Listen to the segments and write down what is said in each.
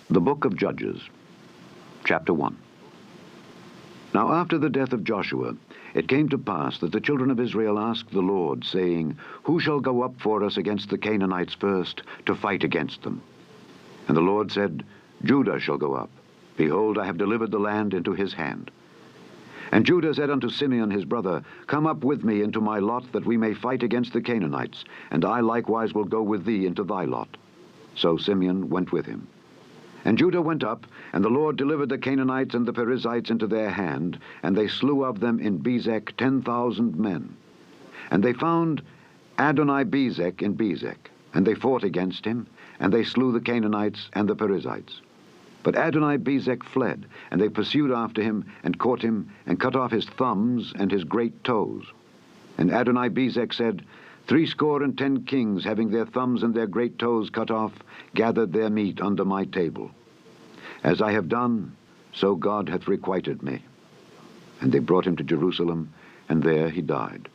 The Book of Judges, Chapter 1. Now after the death of Joshua, it came to pass that the children of Israel asked the Lord, saying, Who shall go up for us against the Canaanites first, to fight against them? And the Lord said, Judah shall go up. Behold, I have delivered the land into his hand. And Judah said unto Simeon his brother, Come up with me into my lot, that we may fight against the Canaanites, and I likewise will go with thee into thy lot. So Simeon went with him. And Judah went up, and the Lord delivered the Canaanites and the Perizzites into their hand, and they slew of them in Bezek 10,000 men. And they found Adoni-Bezek in Bezek, and they fought against him, and they slew the Canaanites and the Perizzites. But Adoni-Bezek fled, and they pursued after him, and caught him, and cut off his thumbs and his great toes. And Adoni-Bezek said, 70 kings, having their thumbs and their great toes cut off, gathered their meat under my table. As I have done, so God hath requited me. And they brought him to Jerusalem, and there he died.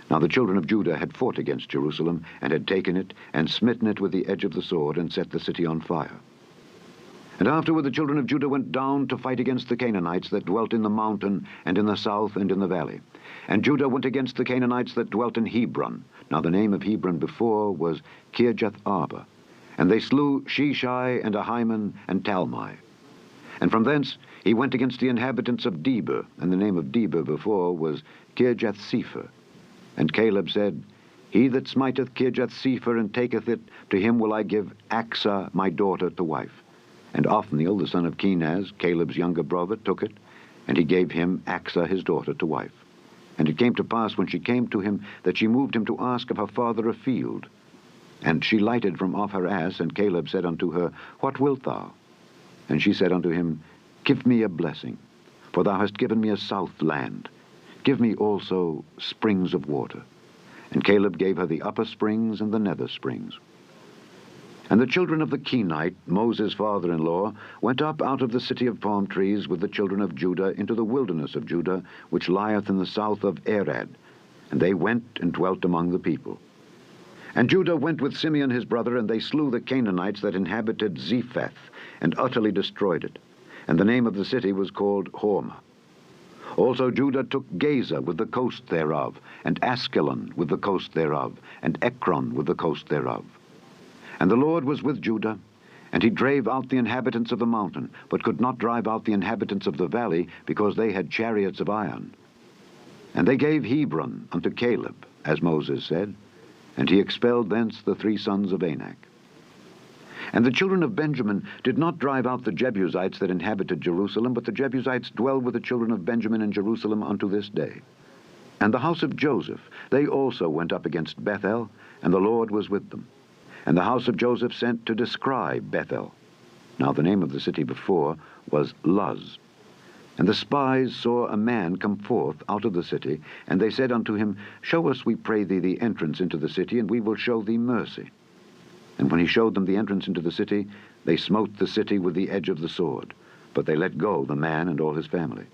Now the children of Judah had fought against Jerusalem, and had taken it, and smitten it with the edge of the sword, and set the city on fire. And afterward the children of Judah went down to fight against the Canaanites that dwelt in the mountain, and in the south, and in the valley. And Judah went against the Canaanites that dwelt in Hebron. Now the name of Hebron before was Kirjath-Arba. And they slew Sheshai, and Ahiman, and Talmai. And from thence he went against the inhabitants of Debir, and the name of Debir before was Kirjath-Sepher. And Caleb said, He that smiteth Kirjath-Sepher, and taketh it, to him will I give Achsah my daughter to wife. And Othniel, the son of Kenaz, Caleb's younger brother, took it, and he gave him Achsah his daughter to wife. And it came to pass, when she came to him, that she moved him to ask of her father a field. And she lighted from off her ass, and Caleb said unto her, What wilt thou? And she said unto him, Give me a blessing, for thou hast given me a south land. Give me also springs of water. And Caleb gave her the upper springs and the nether springs. And the children of the Kenite, Moses' father-in-law, went up out of the city of palm trees with the children of Judah into the wilderness of Judah, which lieth in the south of Arad. And they went and dwelt among the people. And Judah went with Simeon his brother, and they slew the Canaanites that inhabited Zepheth, and utterly destroyed it. And the name of the city was called Hormah. Also Judah took Gaza with the coast thereof, and Askelon with the coast thereof, and Ekron with the coast thereof. And the Lord was with Judah, and he drave out the inhabitants of the mountain, but could not drive out the inhabitants of the valley, because they had chariots of iron. And they gave Hebron unto Caleb, as Moses said, and he expelled thence the 3 sons of Anak. And the children of Benjamin did not drive out the Jebusites that inhabited Jerusalem, but the Jebusites dwell with the children of Benjamin in Jerusalem unto this day. And the house of Joseph, they also went up against Bethel, and the Lord was with them. And the house of Joseph sent to describe Bethel. Now the name of the city before was Luz. And the spies saw a man come forth out of the city, and they said unto him, Show us, we pray thee, the entrance into the city, and we will show thee mercy. And when he showed them the entrance into the city, they smote the city with the edge of the sword. But they let go the man and all his family.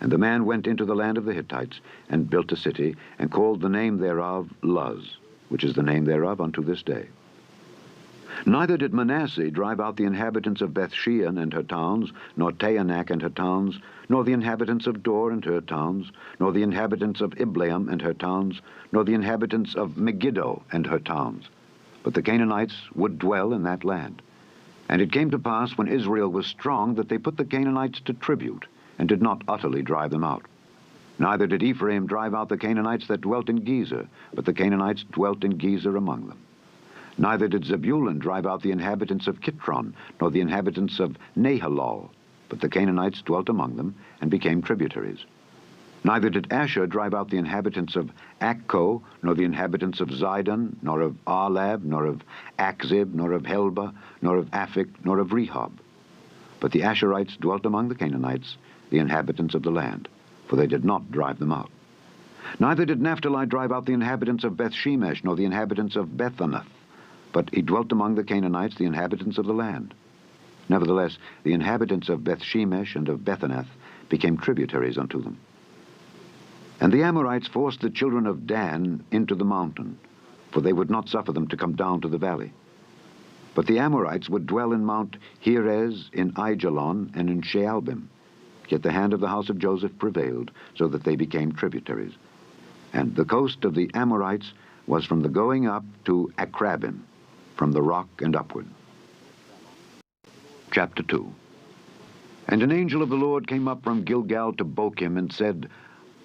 And the man went into the land of the Hittites, and built a city, and called the name thereof Luz, which is the name thereof unto this day. Neither did Manasseh drive out the inhabitants of Bethshean and her towns, nor Taanach and her towns, nor the inhabitants of Dor and her towns, nor the inhabitants of Ibleam and her towns, nor the inhabitants of Megiddo and her towns. But the Canaanites would dwell in that land. And it came to pass, when Israel was strong, that they put the Canaanites to tribute, and did not utterly drive them out. Neither did Ephraim drive out the Canaanites that dwelt in Gezer, but the Canaanites dwelt in Gezer among them. Neither did Zebulun drive out the inhabitants of Kitron, nor the inhabitants of Nahalol, but the Canaanites dwelt among them, and became tributaries. Neither did Asher drive out the inhabitants of Akko, nor the inhabitants of Zidon, nor of Arlab, nor of Achzib, nor of Helba, nor of Aphik, nor of Rehob. But the Asherites dwelt among the Canaanites, the inhabitants of the land, for they did not drive them out. Neither did Naphtali drive out the inhabitants of Bethshemesh, nor the inhabitants of Bethanath, but he dwelt among the Canaanites, the inhabitants of the land. Nevertheless, the inhabitants of Bethshemesh and of Bethanath became tributaries unto them. And the Amorites forced the children of Dan into the mountain, for they would not suffer them to come down to the valley. But the Amorites would dwell in Mount Heres, in Aijalon, and in Shaalbim. Yet the hand of the house of Joseph prevailed, so that they became tributaries. And the coast of the Amorites was from the going up to Akrabim, from the rock and upward. Chapter 2. And an angel of the Lord came up from Gilgal to Bochim, and said,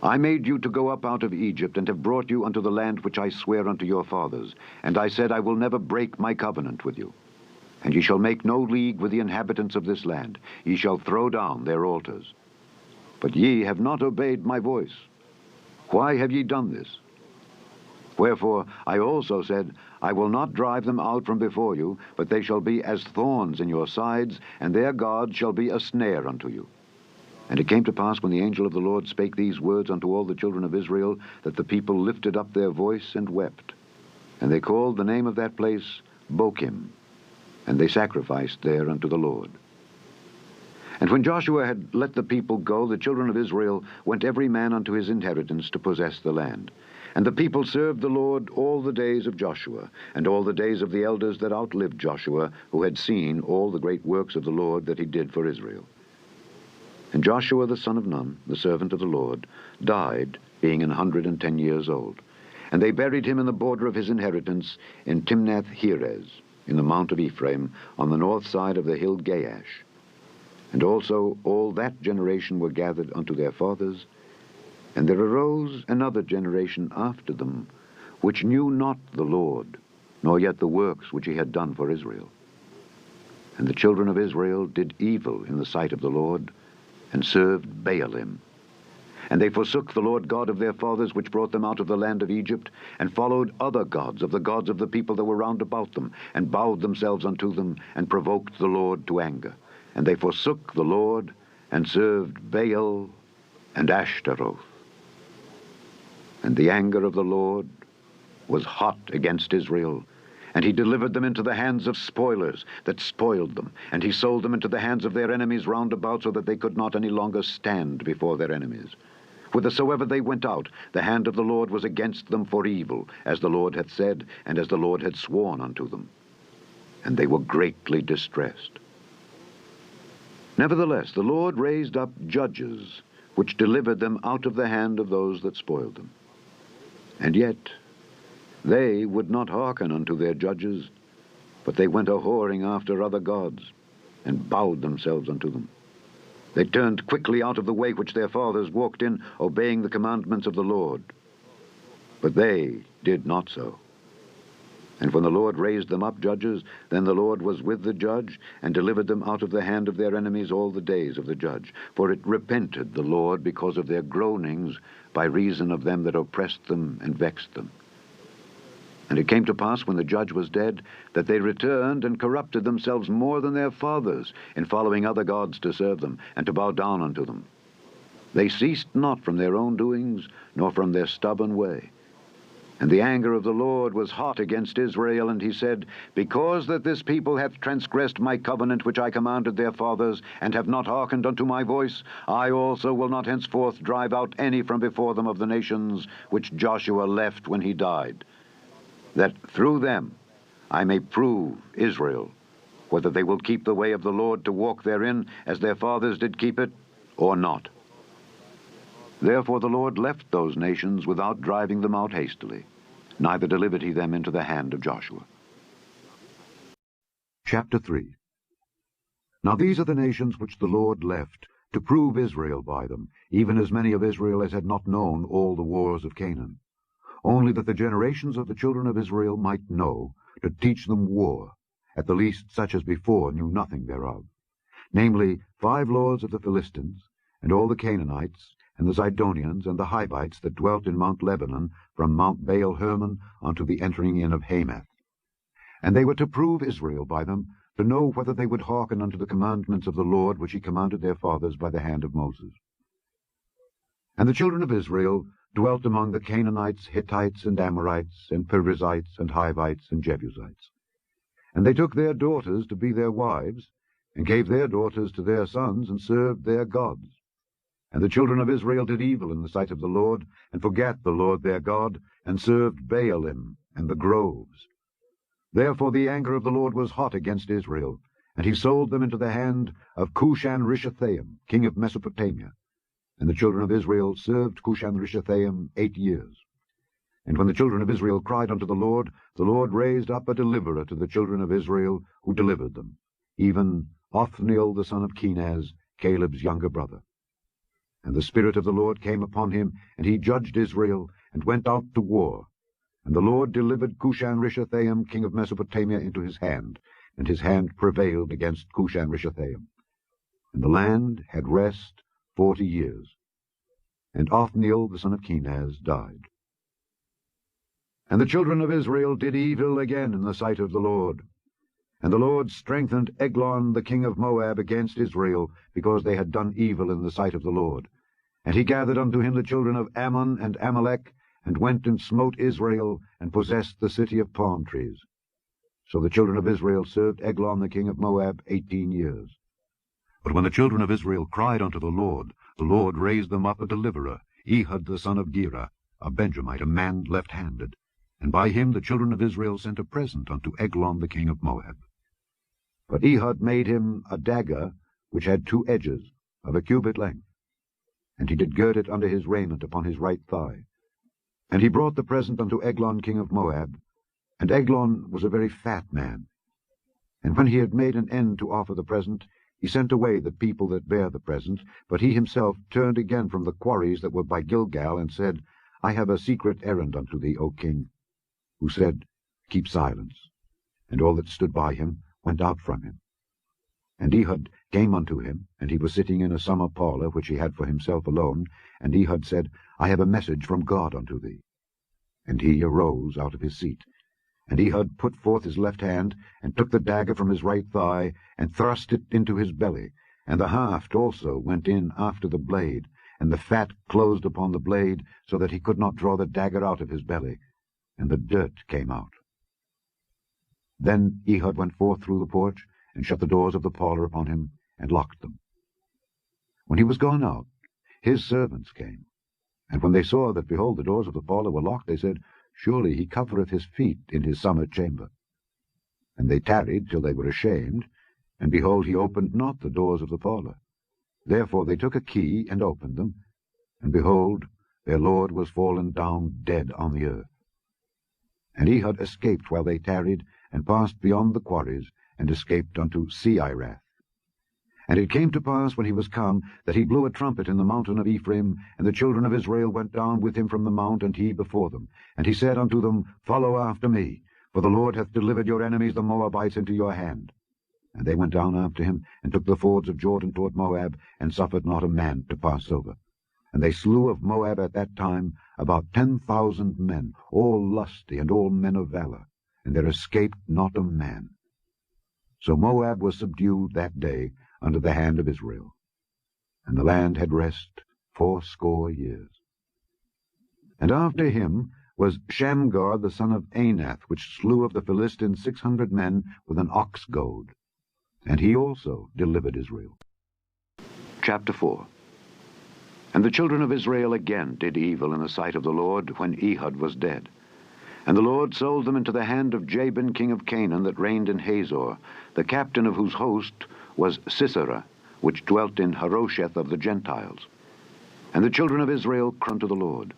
I made you to go up out of Egypt, and have brought you unto the land which I swear unto your fathers. And I said, I will never break my covenant with you. And ye shall make no league with the inhabitants of this land. Ye shall throw down their altars. But ye have not obeyed my voice. Why have ye done this? Wherefore I also said, I will not drive them out from before you, but they shall be as thorns in your sides, and their God shall be a snare unto you. And it came to pass, when the angel of the Lord spake these words unto all the children of Israel, that the people lifted up their voice and wept. And they called the name of that place Bochim, and they sacrificed there unto the Lord. And when Joshua had let the people go, the children of Israel went every man unto his inheritance to possess the land. And the people served the Lord all the days of Joshua, and all the days of the elders that outlived Joshua, who had seen all the great works of the Lord that he did for Israel. And Joshua the son of Nun, the servant of the Lord, died, being 110 years old. And they buried him in the border of his inheritance in Timnath-Heres, in the mount of Ephraim, on the north side of the hill Gaash. And also all that generation were gathered unto their fathers. And there arose another generation after them, which knew not the Lord, nor yet the works which he had done for Israel. And the children of Israel did evil in the sight of the Lord, and served Baalim. And they forsook the Lord God of their fathers, which brought them out of the land of Egypt, and followed other gods of the people that were round about them, and bowed themselves unto them, and provoked the Lord to anger. And they forsook the Lord, and served Baal and Ashtaroth. And the anger of the Lord was hot against Israel, and he delivered them into the hands of spoilers that spoiled them, and he sold them into the hands of their enemies round about, so that they could not any longer stand before their enemies. Whithersoever they went out, the hand of the Lord was against them for evil, as the Lord hath said, and as the Lord had sworn unto them. And they were greatly distressed. Nevertheless, the Lord raised up judges, which delivered them out of the hand of those that spoiled them. And yet they would not hearken unto their judges, but they went a-whoring after other gods, and bowed themselves unto them. They turned quickly out of the way which their fathers walked in, obeying the commandments of the Lord. But they did not so. And when the Lord raised them up judges, then the Lord was with the judge, and delivered them out of the hand of their enemies all the days of the judge. For it repented the Lord because of their groanings, by reason of them that oppressed them and vexed them. And it came to pass, when the judge was dead, that they returned and corrupted themselves more than their fathers, in following other gods to serve them, and to bow down unto them. They ceased not from their own doings, nor from their stubborn way. And the anger of the Lord was hot against Israel, and he said, Because that this people hath transgressed my covenant which I commanded their fathers, and have not hearkened unto my voice, I also will not henceforth drive out any from before them of the nations which Joshua left when he died, that through them I may prove Israel, whether they will keep the way of the Lord to walk therein, as their fathers did keep it, or not. Therefore the Lord left those nations without driving them out hastily, neither delivered he them into the hand of Joshua. Chapter 3. Now these are the nations which the Lord left, to prove Israel by them, even as many of Israel as had not known all the wars of Canaan, only that the generations of the children of Israel might know, to teach them war, at the least such as before knew nothing thereof, namely 5 lords of the Philistines, and all the Canaanites, and the Zidonians, and the Hivites that dwelt in Mount Lebanon, from Mount Baal-Hermon unto the entering in of Hamath. And they were to prove Israel by them, to know whether they would hearken unto the commandments of the Lord which he commanded their fathers by the hand of Moses. And the children of Israel dwelt among the Canaanites, Hittites, and Amorites, and Perizzites, and Hivites, and Jebusites. And they took their daughters to be their wives, and gave their daughters to their sons, and served their gods. And the children of Israel did evil in the sight of the Lord, and forgat the Lord their God, and served Baalim and the groves. Therefore the anger of the Lord was hot against Israel, and he sold them into the hand of Cushan-Rishathaim, king of Mesopotamia. And the children of Israel served Cushan-Rishathaim 8 years. And when the children of Israel cried unto the Lord raised up a deliverer to the children of Israel, who delivered them, even Othniel the son of Kenaz, Caleb's younger brother. And the Spirit of the Lord came upon him, and he judged Israel, and went out to war. And the Lord delivered Cushan-Rishathaim, king of Mesopotamia, into his hand, and his hand prevailed against Cushan-Rishathaim. And the land had rest 40 years. And Othniel the son of Kenaz died. And the children of Israel did evil again in the sight of the Lord. And the Lord strengthened Eglon the king of Moab against Israel, because they had done evil in the sight of the Lord. And he gathered unto him the children of Ammon and Amalek, and went and smote Israel, and possessed the city of palm trees. So the children of Israel served Eglon the king of Moab 18 years. But when the children of Israel cried unto the Lord raised them up a deliverer, Ehud the son of Gera, a Benjamite, a man left-handed. And by him the children of Israel sent a present unto Eglon the king of Moab. But Ehud made him a dagger, which had 2 edges, of a cubit length. And he did gird it under his raiment upon his right thigh. And he brought the present unto Eglon king of Moab. And Eglon was a very fat man. And when he had made an end to offer the present, he sent away the people that bare the present, but he himself turned again from the quarries that were by Gilgal, and said, I have a secret errand unto thee, O king. Who said, Keep silence. And all that stood by him went out from him. And Ehud came unto him, and he was sitting in a summer parlour which he had for himself alone. And Ehud said, I have a message from God unto thee. And he arose out of his seat. And Ehud put forth his left hand, and took the dagger from his right thigh, and thrust it into his belly. And the haft also went in after the blade, and the fat closed upon the blade, so that he could not draw the dagger out of his belly. And the dirt came out. Then Ehud went forth through the porch, and shut the doors of the parlour upon him, and locked them. When he was gone out, his servants came. And when they saw that, behold, the doors of the parlour were locked, they said, Surely he covereth his feet in his summer chamber. And they tarried till they were ashamed, and behold, he opened not the doors of the parlour. Therefore they took a key, and opened them, and behold, their lord was fallen down dead on the earth. And Ehud escaped while they tarried, and passed beyond the quarries, and escaped unto Seirath. And it came to pass, when he was come, that he blew a trumpet in the mountain of Ephraim, and the children of Israel went down with him from the mount, and he before them. And he said unto them, Follow after me, for the Lord hath delivered your enemies the Moabites into your hand. And they went down after him, and took the fords of Jordan toward Moab, and suffered not a man to pass over. And they slew of Moab at that time about 10,000 men, all lusty, and all men of valor, and there escaped not a man. So Moab was subdued that day under the hand of Israel. And the land had rest 80 years. And after him was Shamgar the son of Anath, which slew of the Philistines 600 men with an ox goad. And he also delivered Israel. Chapter 4. And the children of Israel again did evil in the sight of the Lord, when Ehud was dead. And the Lord sold them into the hand of Jabin king of Canaan, that reigned in Hazor, the captain of whose host was Sisera, which dwelt in Harosheth of the Gentiles. And the children of Israel cried unto the Lord,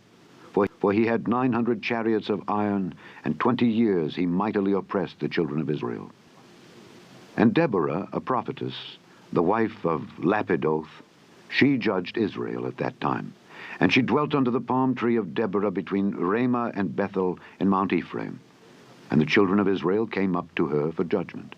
for he had 900 chariots of iron, and 20 years he mightily oppressed the children of Israel. And Deborah, a prophetess, the wife of Lapidoth, she judged Israel at that time. And she dwelt under the palm tree of Deborah between Ramah and Bethel in Mount Ephraim. And the children of Israel came up to her for judgment.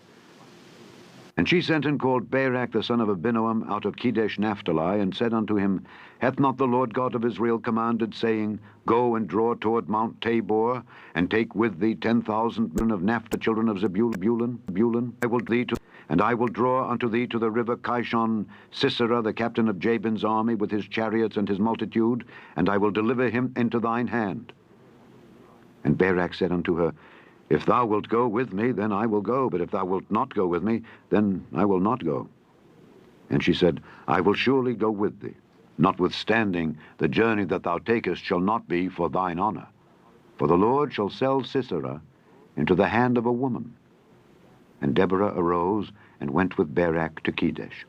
And she sent and called Barak the son of Abinoam out of Kedesh Naphtali, and said unto him, Hath not the Lord God of Israel commanded, saying, Go and draw toward Mount Tabor, and take with thee 10,000 men of Naphtali, children of Zebulun? I will draw unto thee to the river Kishon Sisera, the captain of Jabin's army, with his chariots and his multitude, and I will deliver him into thine hand. And Barak said unto her, If thou wilt go with me, then I will go, but if thou wilt not go with me, then I will not go. And she said, I will surely go with thee. Notwithstanding, the journey that thou takest shall not be for thine honor. For the Lord shall sell Sisera into the hand of a woman. And Deborah arose and went with Barak to Kedesh.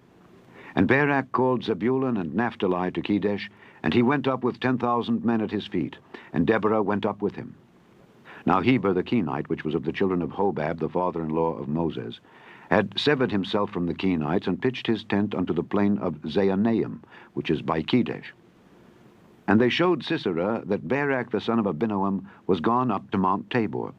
And Barak called Zebulun and Naphtali to Kedesh, and he went up with 10,000 men at his feet, and Deborah went up with him. Now Heber the Kenite, which was of the children of Hobab, the father-in-law of Moses, had severed himself from the Kenites, and pitched his tent unto the plain of Zaanaim, which is by Kedesh. And they showed Sisera that Barak the son of Abinoam was gone up to Mount Tabor.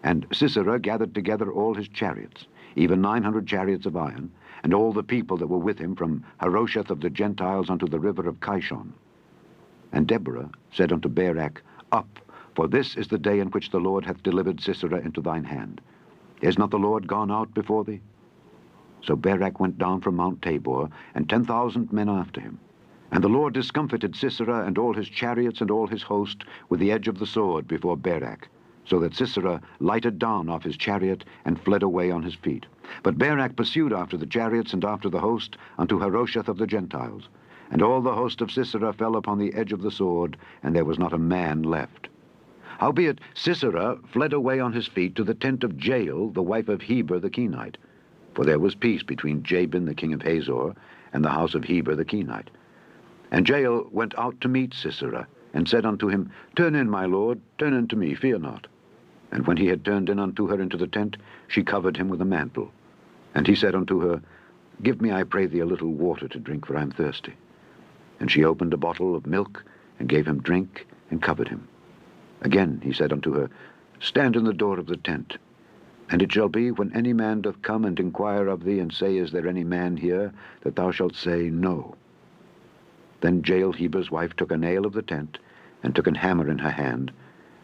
And Sisera gathered together all his chariots, even 900 chariots of iron, and all the people that were with him from Harosheth of the Gentiles unto the river of Kishon. And Deborah said unto Barak, Up, for this is the day in which the Lord hath delivered Sisera into thine hand. Is not the Lord gone out before thee? So Barak went down from Mount Tabor, and 10,000 men after him. And the Lord discomfited Sisera and all his chariots and all his host with the edge of the sword before Barak, so that Sisera lighted down off his chariot and fled away on his feet. But Barak pursued after the chariots and after the host unto Harosheth of the Gentiles. And all the host of Sisera fell upon the edge of the sword, and there was not a man left. Howbeit Sisera fled away on his feet to the tent of Jael, the wife of Heber the Kenite. For there was peace between Jabin the king of Hazor and the house of Heber the Kenite. And Jael went out to meet Sisera, and said unto him, Turn in, my lord, turn in to me, fear not. And when he had turned in unto her into the tent, she covered him with a mantle. And he said unto her, Give me, I pray thee, a little water to drink, for I am thirsty. And she opened a bottle of milk, and gave him drink, and covered him. Again he said unto her, Stand in the door of the tent. And it shall be, when any man doth come and inquire of thee, and say, Is there any man here? That thou shalt say, No. Then Jael Heber's wife took a nail of the tent, and took an hammer in her hand,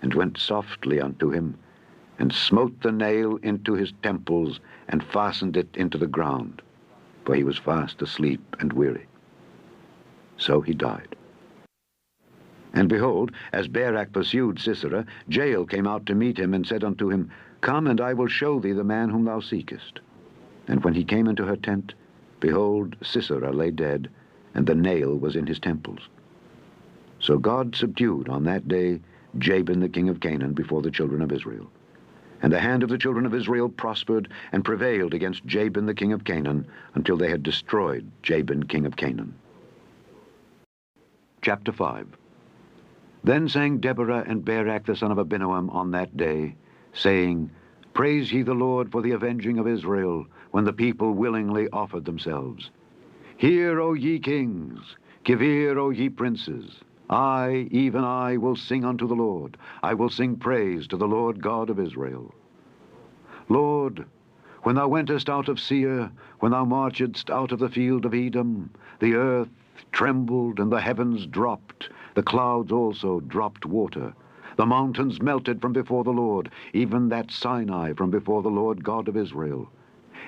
and went softly unto him, and smote the nail into his temples, and fastened it into the ground, for he was fast asleep and weary. So he died. And behold, as Barak pursued Sisera, Jael came out to meet him, and said unto him, Come, and I will show thee the man whom thou seekest. And when he came into her tent, behold, Sisera lay dead, and the nail was in his temples. So God subdued on that day Jabin the king of Canaan before the children of Israel. And the hand of the children of Israel prospered and prevailed against Jabin the king of Canaan, until they had destroyed Jabin king of Canaan. Chapter 5. Then sang Deborah and Barak the son of Abinoam on that day, saying, Praise ye the Lord for the avenging of Israel, when the people willingly offered themselves. Hear, O ye kings, give ear, O ye princes. I, even I, will sing unto the Lord. I will sing praise to the Lord God of Israel. Lord, when thou wentest out of Seir, when thou marchedst out of the field of Edom, the earth trembled, and the heavens dropped. The clouds also dropped water. The mountains melted from before the Lord, even that Sinai from before the Lord God of Israel.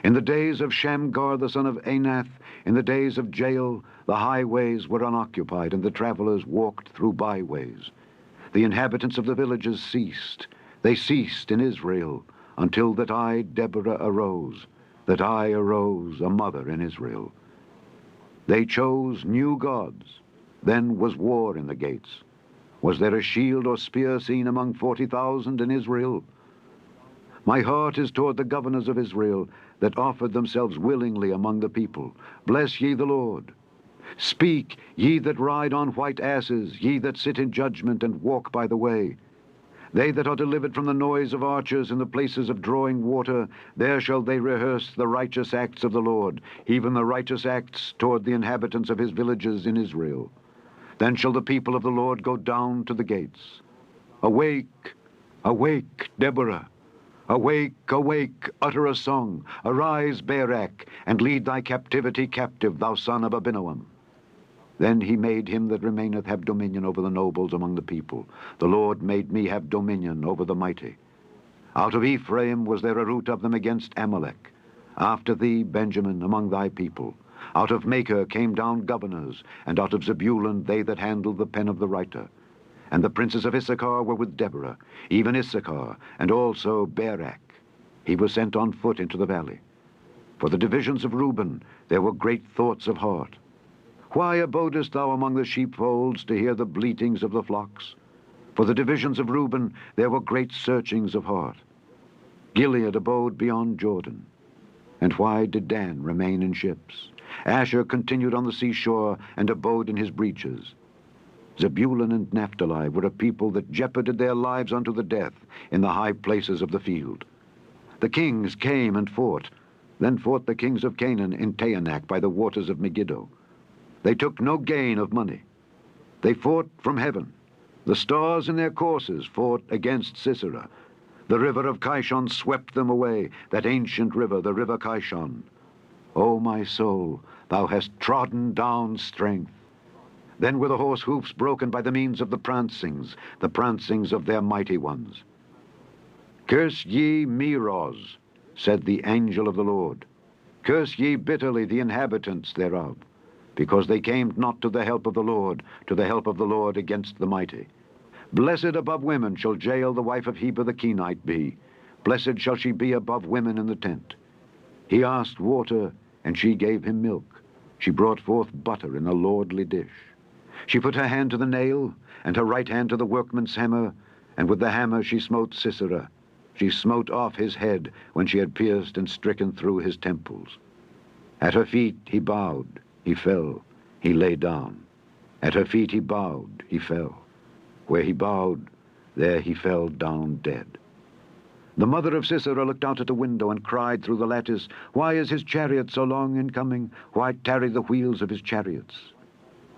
In the days of Shamgar the son of Anath, in the days of Jael, the highways were unoccupied, and the travelers walked through byways. The inhabitants of the villages ceased. They ceased in Israel, until that I, Deborah, arose, that I arose, a mother in Israel. They chose new gods. Then was war in the gates. Was there a shield or spear seen among 40,000 in Israel? My heart is toward the governors of Israel, that offered themselves willingly among the people. Bless ye the Lord. Speak, ye that ride on white asses, ye that sit in judgment and walk by the way. They that are delivered from the noise of archers in the places of drawing water, there shall they rehearse the righteous acts of the Lord, even the righteous acts toward the inhabitants of his villages in Israel. Then shall the people of the Lord go down to the gates. Awake, awake, Deborah. Awake, awake, utter a song. Arise, Barak, and lead thy captivity captive, thou son of Abinoam. Then he made him that remaineth have dominion over the nobles among the people. The Lord made me have dominion over the mighty. Out of Ephraim was there a root of them against Amalek. After thee, Benjamin, among thy people. Out of Machir came down governors, and out of Zebulun they that handled the pen of the writer. And the princes of Issachar were with Deborah, even Issachar, and also Barak. He was sent on foot into the valley. For the divisions of Reuben there were great thoughts of heart. Why abodest thou among the sheepfolds to hear the bleatings of the flocks? For the divisions of Reuben there were great searchings of heart. Gilead abode beyond Jordan. And why did Dan remain in ships? Asher continued on the seashore and abode in his breaches. Zebulun and Naphtali were a people that jeoparded their lives unto the death in the high places of the field. The kings came and fought. Then fought the kings of Canaan in Taanach by the waters of Megiddo. They took no gain of money. They fought from heaven. The stars in their courses fought against Sisera. The river of Kishon swept them away, that ancient river, the river Kishon. O my soul, thou hast trodden down strength. Then were the horse hoofs broken by the means of the prancings of their mighty ones. Curse ye Meroz, said the angel of the Lord. Curse ye bitterly the inhabitants thereof, because they came not to the help of the Lord against the mighty. Blessed above women shall Jael the wife of Heber the Kenite be. Blessed shall she be above women in the tent. He asked water, and she gave him milk. She brought forth butter in a lordly dish. She put her hand to the nail, and her right hand to the workman's hammer, and with the hammer she smote Sisera. She smote off his head when she had pierced and stricken through his temples. At her feet he bowed, he fell, he lay down. At her feet he bowed, he fell. Where he bowed, there he fell down dead. The mother of Sisera looked out at the window and cried through the lattice, Why is his chariot so long in coming? Why tarry the wheels of his chariots?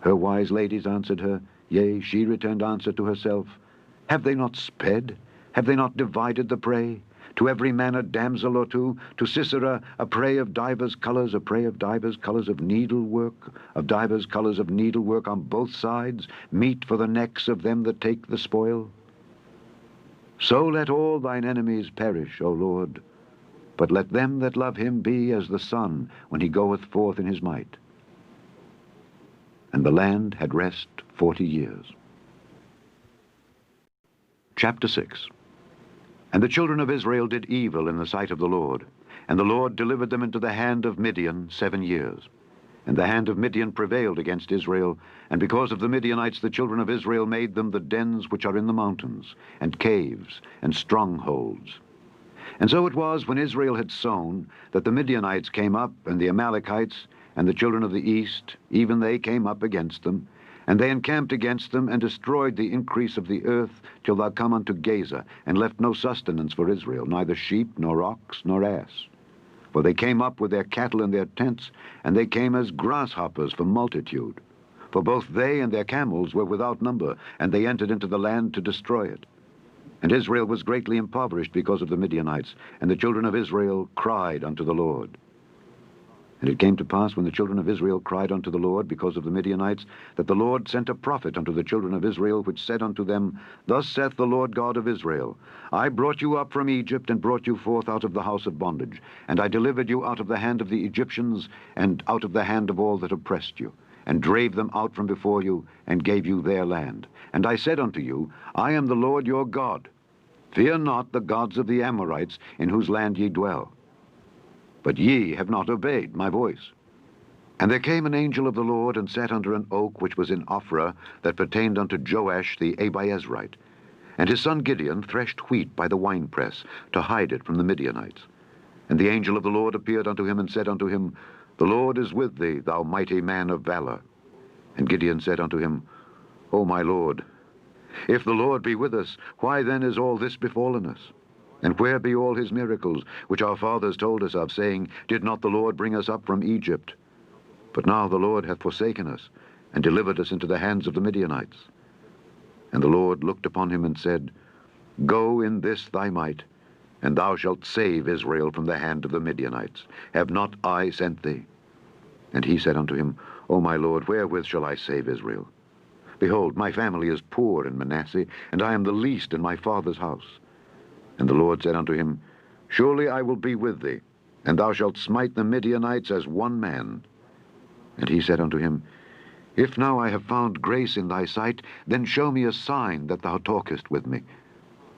Her wise ladies answered her, Yea, she returned answer to herself, Have they not sped? Have they not divided the prey? To every man a damsel or two, to Sisera a prey of divers colors, a prey of divers colors of needlework, on both sides, meat for the necks of them that take the spoil. So let all thine enemies perish, O Lord, but let them that love him be as the sun when he goeth forth in his might. And the land had rest 40 years. Chapter 6. And the children of Israel did evil in the sight of the Lord, and the Lord delivered them into the hand of Midian 7 years. And the hand of Midian prevailed against Israel, and because of the Midianites the children of Israel made them the dens which are in the mountains, and caves, and strongholds. And so it was, when Israel had sown, that the Midianites came up, and the Amalekites, and the children of the east, even they came up against them, and they encamped against them, and destroyed the increase of the earth, till thou come unto Gaza, and left no sustenance for Israel, neither sheep, nor ox, nor ass. For they came up with their cattle and their tents, and they came as grasshoppers for multitude. For both they and their camels were without number, and they entered into the land to destroy it. And Israel was greatly impoverished because of the Midianites, and the children of Israel cried unto the Lord. And it came to pass, when the children of Israel cried unto the Lord because of the Midianites, that the Lord sent a prophet unto the children of Israel, which said unto them, Thus saith the Lord God of Israel, I brought you up from Egypt, and brought you forth out of the house of bondage, and I delivered you out of the hand of the Egyptians, and out of the hand of all that oppressed you, and drave them out from before you, and gave you their land. And I said unto you, I am the Lord your God. Fear not the gods of the Amorites, in whose land ye dwell. But ye have not obeyed my voice. And there came an angel of the Lord, and sat under an oak which was in Ophrah, that pertained unto Joash the Abiezrite. And his son Gideon threshed wheat by the winepress, to hide it from the Midianites. And the angel of the Lord appeared unto him, and said unto him, The Lord is with thee, thou mighty man of valor. And Gideon said unto him, O my Lord, if the Lord be with us, why then is all this befallen us? And where be all his miracles, which our fathers told us of, saying, Did not the Lord bring us up from Egypt? But now the Lord hath forsaken us, and delivered us into the hands of the Midianites. And the Lord looked upon him, and said, Go in this thy might, and thou shalt save Israel from the hand of the Midianites. Have not I sent thee? And he said unto him, O my Lord, wherewith shall I save Israel? Behold, my family is poor in Manasseh, and I am the least in my father's house. And the Lord said unto him, Surely I will be with thee, and thou shalt smite the Midianites as one man. And he said unto him, If now I have found grace in thy sight, then show me a sign that thou talkest with me.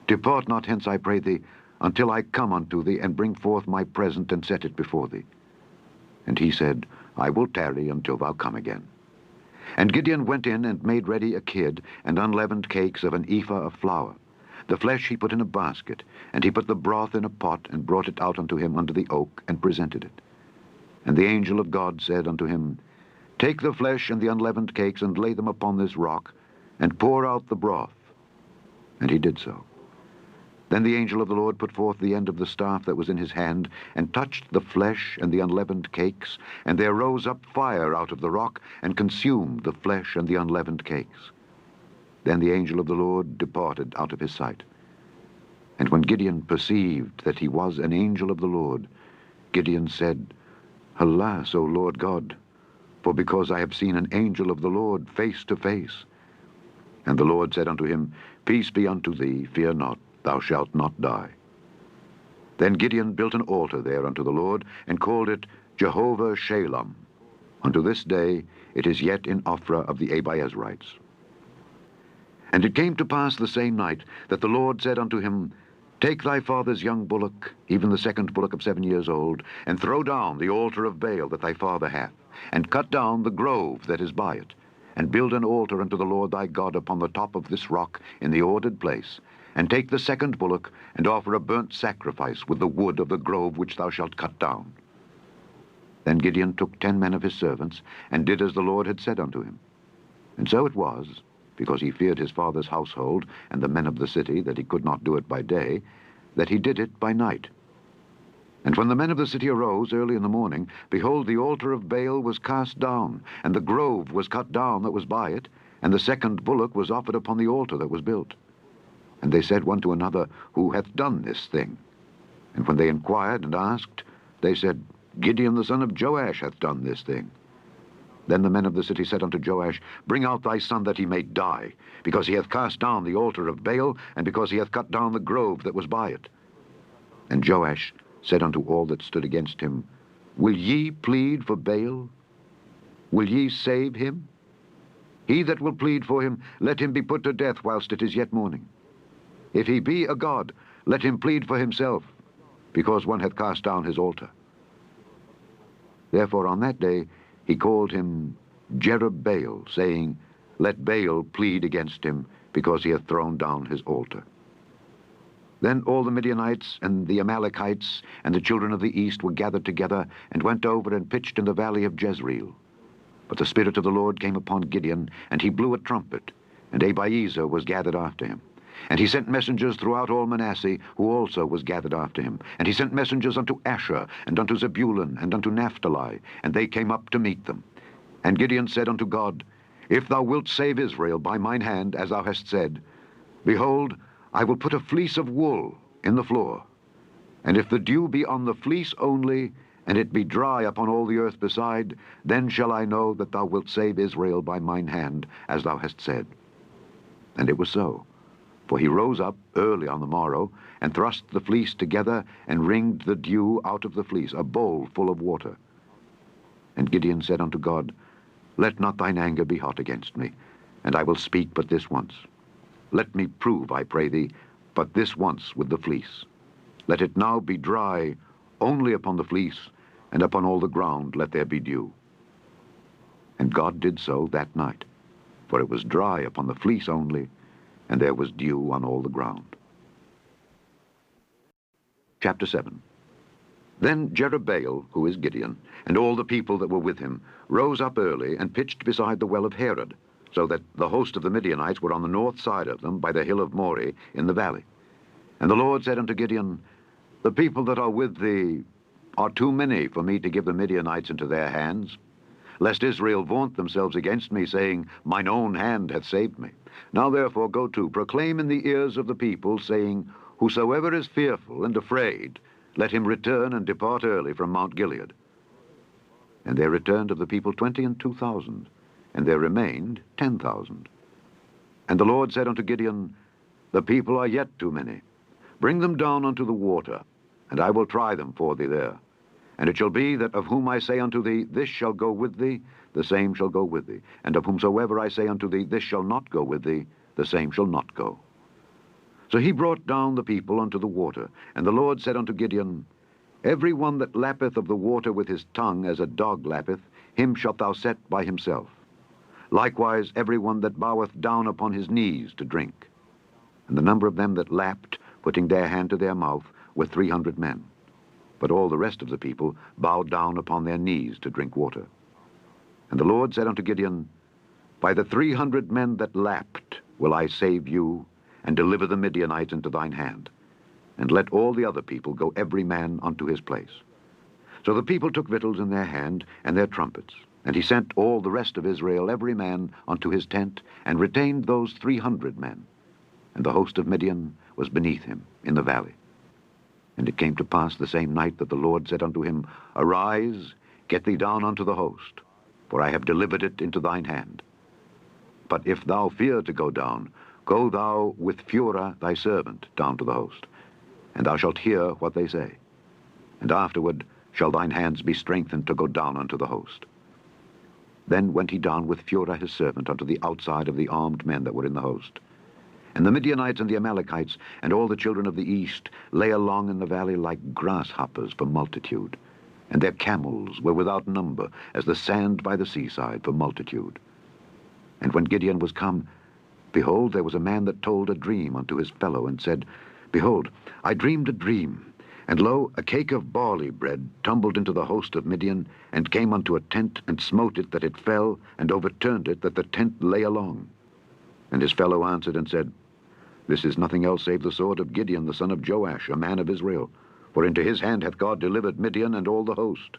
Depart not hence, I pray thee, until I come unto thee, and bring forth my present, and set it before thee. And he said, I will tarry until thou come again. And Gideon went in, and made ready a kid, and unleavened cakes of an ephah of flour. The flesh he put in a basket, and he put the broth in a pot, and brought it out unto him under the oak, and presented it. And the angel of God said unto him, Take the flesh and the unleavened cakes, and lay them upon this rock, and pour out the broth. And he did so. Then the angel of the Lord put forth the end of the staff that was in his hand, and touched the flesh and the unleavened cakes, and there rose up fire out of the rock, and consumed the flesh and the unleavened cakes. Then the angel of the Lord departed out of his sight. And when Gideon perceived that he was an angel of the Lord, Gideon said, Alas, O Lord God, for because I have seen an angel of the Lord face to face. And the Lord said unto him, Peace be unto thee, fear not, thou shalt not die. Then Gideon built an altar there unto the Lord, and called it Jehovah Shalom. Unto this day it is yet in Ophrah of the Abiezrites. And it came to pass the same night that the Lord said unto him, Take thy father's young bullock, even the second bullock of 7 years old, and throw down the altar of Baal that thy father hath, and cut down the grove that is by it, and build an altar unto the Lord thy God upon the top of this rock in the ordered place, and take the second bullock, and offer a burnt sacrifice with the wood of the grove which thou shalt cut down. Then Gideon took 10 men of his servants, and did as the Lord had said unto him. And so it was, because he feared his father's household and the men of the city, that he could not do it by day, that he did it by night. And when the men of the city arose early in the morning, behold, the altar of Baal was cast down, and the grove was cut down that was by it, and the second bullock was offered upon the altar that was built. And they said one to another, Who hath done this thing? And when they inquired and asked, they said, Gideon the son of Joash hath done this thing. Then the men of the city said unto Joash, Bring out thy son that he may die, because he hath cast down the altar of Baal, and because he hath cut down the grove that was by it. And Joash said unto all that stood against him, Will ye plead for Baal? Will ye save him? He that will plead for him, let him be put to death whilst it is yet morning. If he be a god, let him plead for himself, because one hath cast down his altar. Therefore on that day he called him Jerubbaal, saying, Let Baal plead against him, because he hath thrown down his altar. Then all the Midianites and the Amalekites and the children of the east were gathered together, and went over and pitched in the valley of Jezreel. But the Spirit of the Lord came upon Gideon, and he blew a trumpet, and Abiezer was gathered after him. And he sent messengers throughout all Manasseh, who also was gathered after him. And he sent messengers unto Asher, and unto Zebulun, and unto Naphtali, and they came up to meet them. And Gideon said unto God, If thou wilt save Israel by mine hand, as thou hast said, behold, I will put a fleece of wool in the floor. And if the dew be on the fleece only, and it be dry upon all the earth beside, then shall I know that thou wilt save Israel by mine hand, as thou hast said. And it was so. For he rose up early on the morrow, and thrust the fleece together, and wringed the dew out of the fleece, a bowl full of water. And Gideon said unto God, Let not thine anger be hot against me, and I will speak but this once. Let me prove, I pray thee, but this once with the fleece. Let it now be dry only upon the fleece, and upon all the ground let there be dew. And God did so that night, for it was dry upon the fleece only, and there was dew on all the ground. Chapter 7. Then Jerubbaal, who is Gideon, and all the people that were with him, rose up early, and pitched beside the well of Herod, so that the host of the Midianites were on the north side of them, by the hill of Moreh, in the valley. And the Lord said unto Gideon, The people that are with thee are too many for me to give the Midianites into their hands, lest Israel vaunt themselves against me, saying, Mine own hand hath saved me. Now therefore go to, proclaim in the ears of the people, saying, Whosoever is fearful and afraid, let him return and depart early from Mount Gilead. And there returned of the people 22,000, and there remained 10,000. And the Lord said unto Gideon, The people are yet too many. Bring them down unto the water, and I will try them for thee there. And it shall be that of whom I say unto thee, This shall go with thee, the same shall go with thee. And of whomsoever I say unto thee, This shall not go with thee, the same shall not go. So he brought down the people unto the water. And the Lord said unto Gideon, Every one that lappeth of the water with his tongue, as a dog lappeth, him shalt thou set by himself. Likewise every one that boweth down upon his knees to drink. And the number of them that lapped, putting their hand to their mouth, were 300 men. But all the rest of the people bowed down upon their knees to drink water. And the Lord said unto Gideon, By the 300 men that lapped will I save you, and deliver the Midianites into thine hand. And let all the other people go every man unto his place. So the people took victuals in their hand, and their trumpets. And he sent all the rest of Israel every man unto his tent, and retained those 300 men. And the host of Midian was beneath him in the valley. And it came to pass the same night that the Lord said unto him, Arise, get thee down unto the host, for I have delivered it into thine hand. But if thou fear to go down, go thou with Phurah thy servant down to the host, and thou shalt hear what they say. And afterward shall thine hands be strengthened to go down unto the host. Then went he down with Phurah his servant unto the outside of the armed men that were in the host. And the Midianites and the Amalekites and all the children of the east lay along in the valley like grasshoppers for multitude. And their camels were without number, as the sand by the seaside for multitude. And when Gideon was come, behold, there was a man that told a dream unto his fellow, and said, Behold, I dreamed a dream, and lo, a cake of barley bread tumbled into the host of Midian, and came unto a tent, and smote it that it fell, and overturned it that the tent lay along. And his fellow answered and said, This is nothing else save the sword of Gideon the son of Joash, a man of Israel. For into his hand hath God delivered Midian and all the host.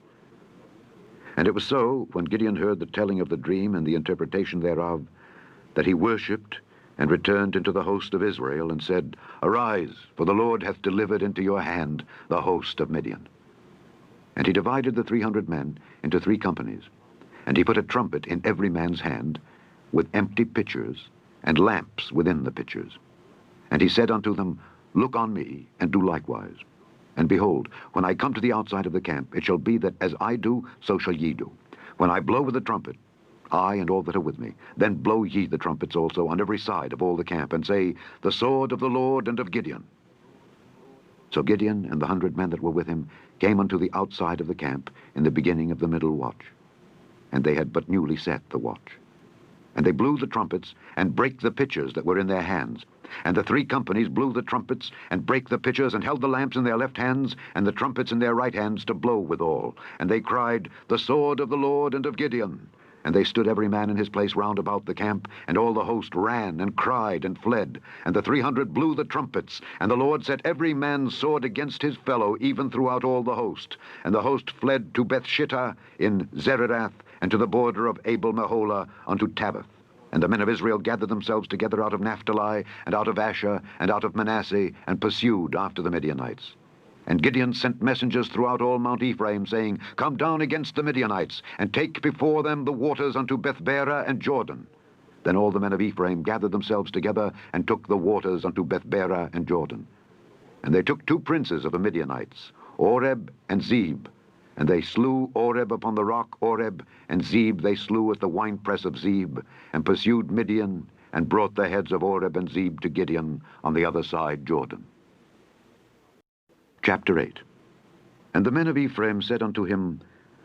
And it was so, when Gideon heard the telling of the dream and the interpretation thereof, that he worshipped, and returned into the host of Israel, and said, Arise, for the Lord hath delivered into your hand the host of Midian. And he divided the 300 men into 3 companies, and he put a trumpet in every man's hand, with empty pitchers, and lamps within the pitchers. And he said unto them, Look on me, and do likewise. And behold, when I come to the outside of the camp, it shall be that as I do, so shall ye do. When I blow with the trumpet, I and all that are with me, then blow ye the trumpets also on every side of all the camp, and say, The sword of the Lord and of Gideon. So Gideon and the 100 men that were with him came unto the outside of the camp in the beginning of the middle watch. And they had but newly set the watch. And they blew the trumpets, and brake the pitchers that were in their hands. And the 3 companies blew the trumpets, and brake the pitchers, and held the lamps in their left hands, and the trumpets in their right hands to blow withal. And they cried, The sword of the Lord and of Gideon. And they stood every man in his place round about the camp, and all the host ran, and cried, and fled. And the 300 blew the trumpets, and the Lord set every man's sword against his fellow, even throughout all the host. And the host fled to Bethshittah in Zererath, and to the border of Abel-Meholah unto Tabbath. And the men of Israel gathered themselves together out of Naphtali, and out of Asher, and out of Manasseh, and pursued after the Midianites. And Gideon sent messengers throughout all Mount Ephraim, saying, Come down against the Midianites, and take before them the waters unto Bethbara and Jordan. Then all the men of Ephraim gathered themselves together, and took the waters unto Bethbara and Jordan. And they took 2 princes of the Midianites, Oreb and Zeb. And they slew Oreb upon the rock Oreb, and Zeb they slew at the winepress of Zeb, and pursued Midian, and brought the heads of Oreb and Zeb to Gideon on the other side Jordan. Chapter 8. And the men of Ephraim said unto him,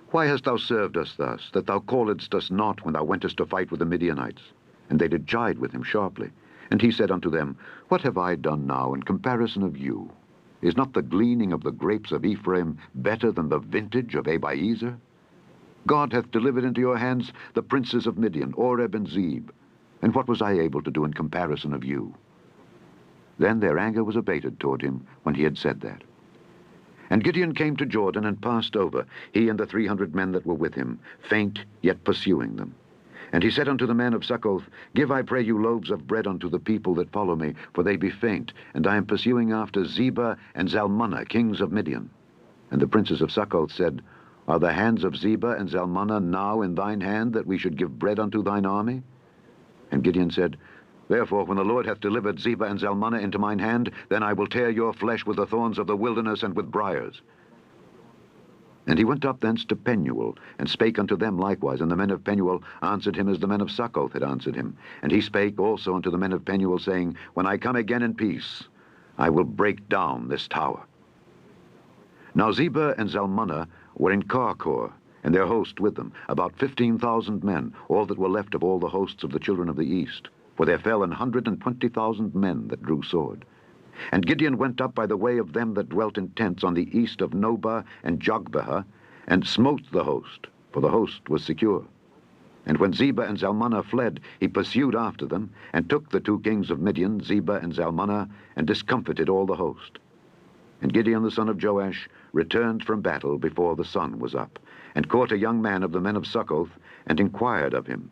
Why hast thou served us thus, that thou calledst us not when thou wentest to fight with the Midianites? And they did chide with him sharply. And he said unto them, What have I done now in comparison of you? Is not the gleaning of the grapes of Ephraim better than the vintage of Abiezer? God hath delivered into your hands the princes of Midian, Oreb and Zeb. And what was I able to do in comparison of you? Then their anger was abated toward him when he had said that. And Gideon came to Jordan and passed over, he and the 300 men that were with him, faint, yet pursuing them. And he said unto the men of Succoth, Give, I pray you, loaves of bread unto the people that follow me, for they be faint, and I am pursuing after Zebah and Zalmunna, kings of Midian. And the princes of Succoth said, Are the hands of Zebah and Zalmunna now in thine hand, that we should give bread unto thine army? And Gideon said, Therefore, when the Lord hath delivered Zebah and Zalmunna into mine hand, then I will tear your flesh with the thorns of the wilderness and with briars. And he went up thence to Penuel, and spake unto them likewise. And the men of Penuel answered him as the men of Succoth had answered him. And he spake also unto the men of Penuel, saying, When I come again in peace, I will break down this tower. Now Zebah and Zalmunna were in Karkor, and their host with them, about 15,000 men, all that were left of all the hosts of the children of the east. for there fell 120,000 men that drew sword. And Gideon went up by the way of them that dwelt in tents on the east of Nobah and Jogbehah, and smote the host, for the host was secure. And when Zebah and Zalmunna fled, he pursued after them, and took the 2 kings of Midian, Zebah and Zalmunna, and discomfited all the host. And Gideon the son of Joash returned from battle before the sun was up, and caught a young man of the men of Succoth, and inquired of him.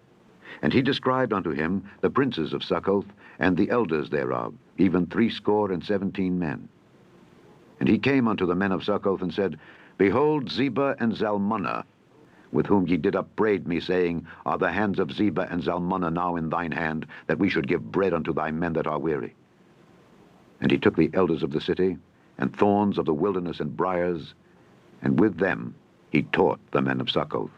And he described unto him the princes of Succoth, and the elders thereof, even 70 men. And he came unto the men of Succoth, and said, Behold, Zebah and Zalmunna, with whom ye did upbraid me, saying, Are the hands of Zebah and Zalmunna now in thine hand, that we should give bread unto thy men that are weary? And he took the elders of the city, and thorns of the wilderness and briars, and with them he taught the men of Succoth.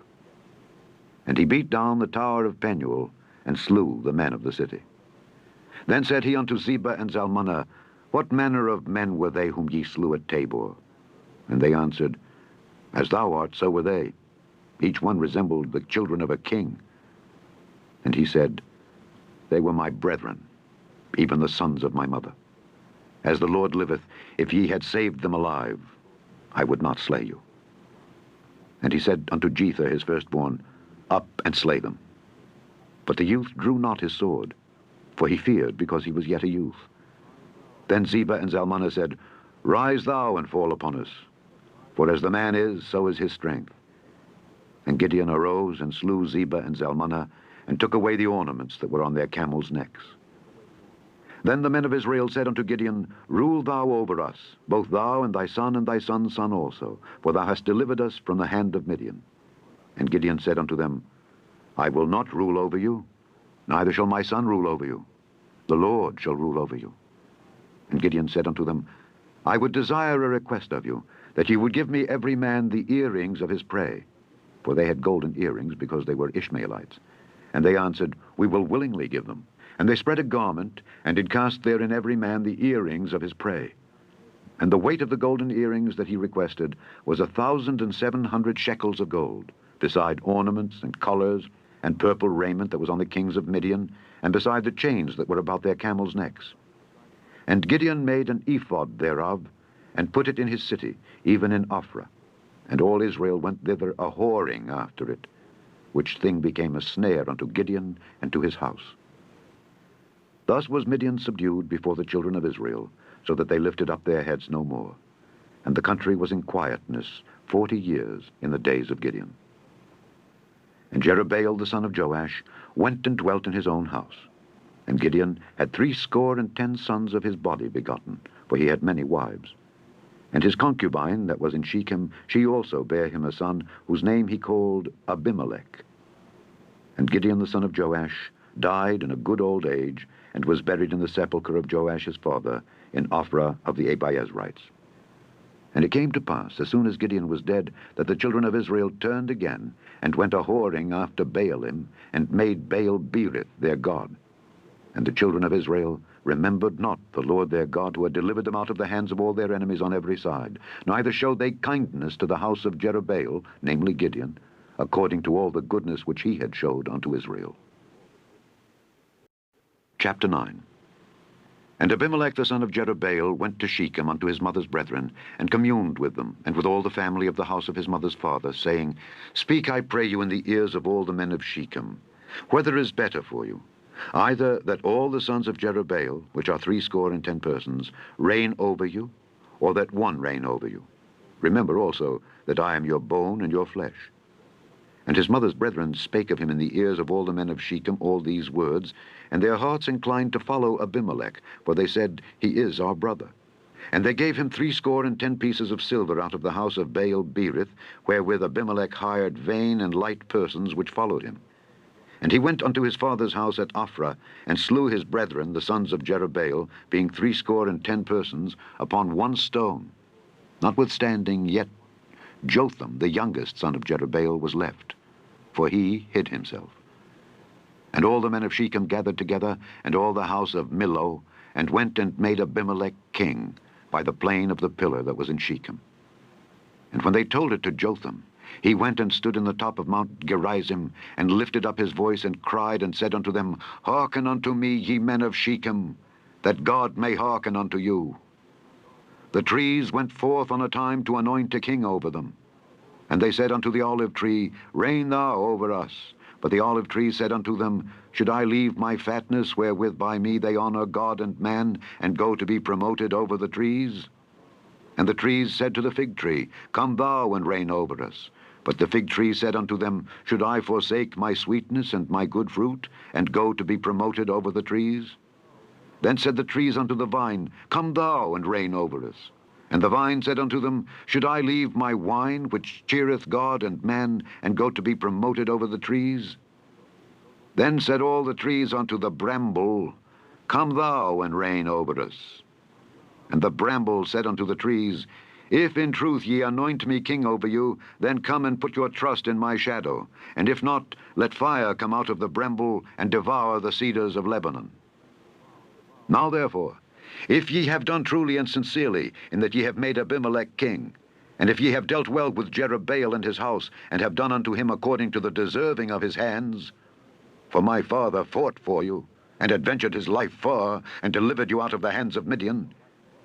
And he beat down the tower of Penuel, and slew the men of the city. Then said he unto Zebah and Zalmunna, What manner of men were they whom ye slew at Tabor? And they answered, As thou art, so were they. Each one resembled the children of a king. And he said, They were my brethren, even the sons of my mother. As the Lord liveth, if ye had saved them alive, I would not slay you. And he said unto Jether his firstborn, Up and slay them. But the youth drew not his sword, for he feared, because he was yet a youth. Then Zebah and Zalmunna said, Rise thou and fall upon us, for as the man is, so is his strength. And Gideon arose and slew Zebah and Zalmunna, and took away the ornaments that were on their camels' necks. Then the men of Israel said unto Gideon, Rule thou over us, both thou and thy son's son also, for thou hast delivered us from the hand of Midian. And Gideon said unto them, I will not rule over you, neither shall my son rule over you. The Lord shall rule over you. And Gideon said unto them, I would desire a request of you, that ye would give me every man the earrings of his prey. For they had golden earrings, because they were Ishmaelites. And they answered, We will willingly give them. And they spread a garment, and did cast therein every man the earrings of his prey. And the weight of the golden earrings that he requested was 1,700 shekels of gold, beside ornaments and collars, and purple raiment that was on the kings of Midian, and beside the chains that were about their camels' necks. And Gideon made an ephod thereof, and put it in his city, even in Ophrah. And all Israel went thither a-whoring after it, which thing became a snare unto Gideon and to his house. Thus was Midian subdued before the children of Israel, so that they lifted up their heads no more. And the country was in quietness 40 years in the days of Gideon. And Jerubbaal the son of Joash went and dwelt in his own house. And Gideon had 70 sons of his body begotten, for he had many wives. And his concubine that was in Shechem, she also bare him a son, whose name he called Abimelech. And Gideon the son of Joash died in a good old age, and was buried in the sepulchre of Joash his father, in Ophrah of the Abiezrites. And it came to pass, as soon as Gideon was dead, that the children of Israel turned again, and went a-whoring after Baalim, and made Baal-berith their god. And the children of Israel remembered not the Lord their God, who had delivered them out of the hands of all their enemies on every side. Neither showed they kindness to the house of Jerubbaal, namely Gideon, according to all the goodness which he had showed unto Israel. Chapter 9. And Abimelech the son of Jerubbaal went to Shechem unto his mother's brethren, and communed with them, and with all the family of the house of his mother's father, saying, Speak, I pray you, in the ears of all the men of Shechem, whether is better for you, either that all the sons of Jerubbaal, which are 70 persons, reign over you, or that one reign over you. Remember also that I am your bone and your flesh. And his mother's brethren spake of him in the ears of all the men of Shechem all these words, and their hearts inclined to follow Abimelech, for they said, He is our brother. And they gave him 70 pieces of silver out of the house of Baal-berith, wherewith Abimelech hired vain and light persons which followed him. And he went unto his father's house at Ophrah, and slew his brethren, the sons of Jerubbaal, being 70 persons, upon one stone. Notwithstanding, yet Jotham, the youngest son of Jerubbaal, was left, for he hid himself. And all the men of Shechem gathered together, and all the house of Millo, and went and made Abimelech king, by the plain of the pillar that was in Shechem. And when they told it to Jotham, he went and stood in the top of Mount Gerizim, and lifted up his voice, and cried, and said unto them, Hearken unto me, ye men of Shechem, that God may hearken unto you. The trees went forth on a time to anoint a king over them. And they said unto the olive tree, Reign thou over us. But the olive tree said unto them, Should I leave my fatness, wherewith by me they honor God and man, and go to be promoted over the trees? And the trees said to the fig tree, Come thou and reign over us. But the fig tree said unto them, Should I forsake my sweetness and my good fruit, and go to be promoted over the trees? Then said the trees unto the vine, Come thou and reign over us. And the vine said unto them, Should I leave my wine, which cheereth God and man, and go to be promoted over the trees? Then said all the trees unto the bramble, Come thou and reign over us. And the bramble said unto the trees, If in truth ye anoint me king over you, then come and put your trust in my shadow. And if not, let fire come out of the bramble, and devour the cedars of Lebanon. Now therefore, if ye have done truly and sincerely, in that ye have made Abimelech king, and if ye have dealt well with Jerubbaal and his house, and have done unto him according to the deserving of his hands, for my father fought for you, and adventured his life far, and delivered you out of the hands of Midian,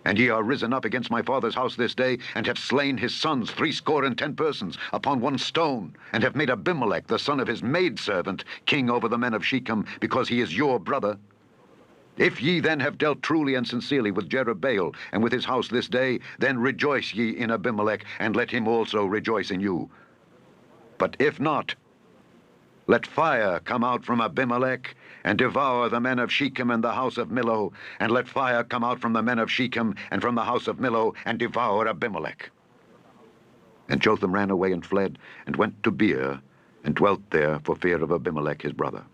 and ye are risen up against my father's house this day, and have slain his sons 70 persons upon one stone, and have made Abimelech, the son of his maidservant, king over the men of Shechem, because he is your brother. If ye then have dealt truly and sincerely with Jerubbaal and with his house this day, then rejoice ye in Abimelech, and let him also rejoice in you. But if not, let fire come out from Abimelech, and devour the men of Shechem and the house of Millo, and let fire come out from the men of Shechem and from the house of Millo, and devour Abimelech. And Jotham ran away and fled, and went to Beer, and dwelt there for fear of Abimelech his brother.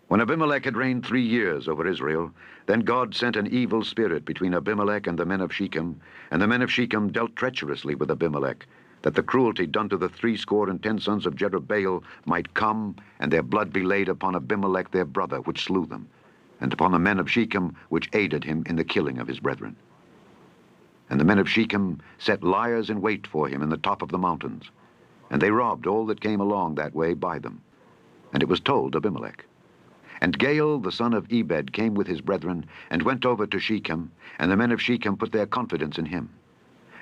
When Abimelech had reigned 3 years over Israel, then God sent an evil spirit between Abimelech and the men of Shechem, and the men of Shechem dealt treacherously with Abimelech, that the cruelty done to the 70 sons of Jerubbaal might come, and their blood be laid upon Abimelech their brother, which slew them, and upon the men of Shechem, which aided him in the killing of his brethren. And the men of Shechem set liers in wait for him in the top of the mountains, and they robbed all that came along that way by them. And it was told Abimelech. And Gaal the son of Ebed came with his brethren, and went over to Shechem, and the men of Shechem put their confidence in him.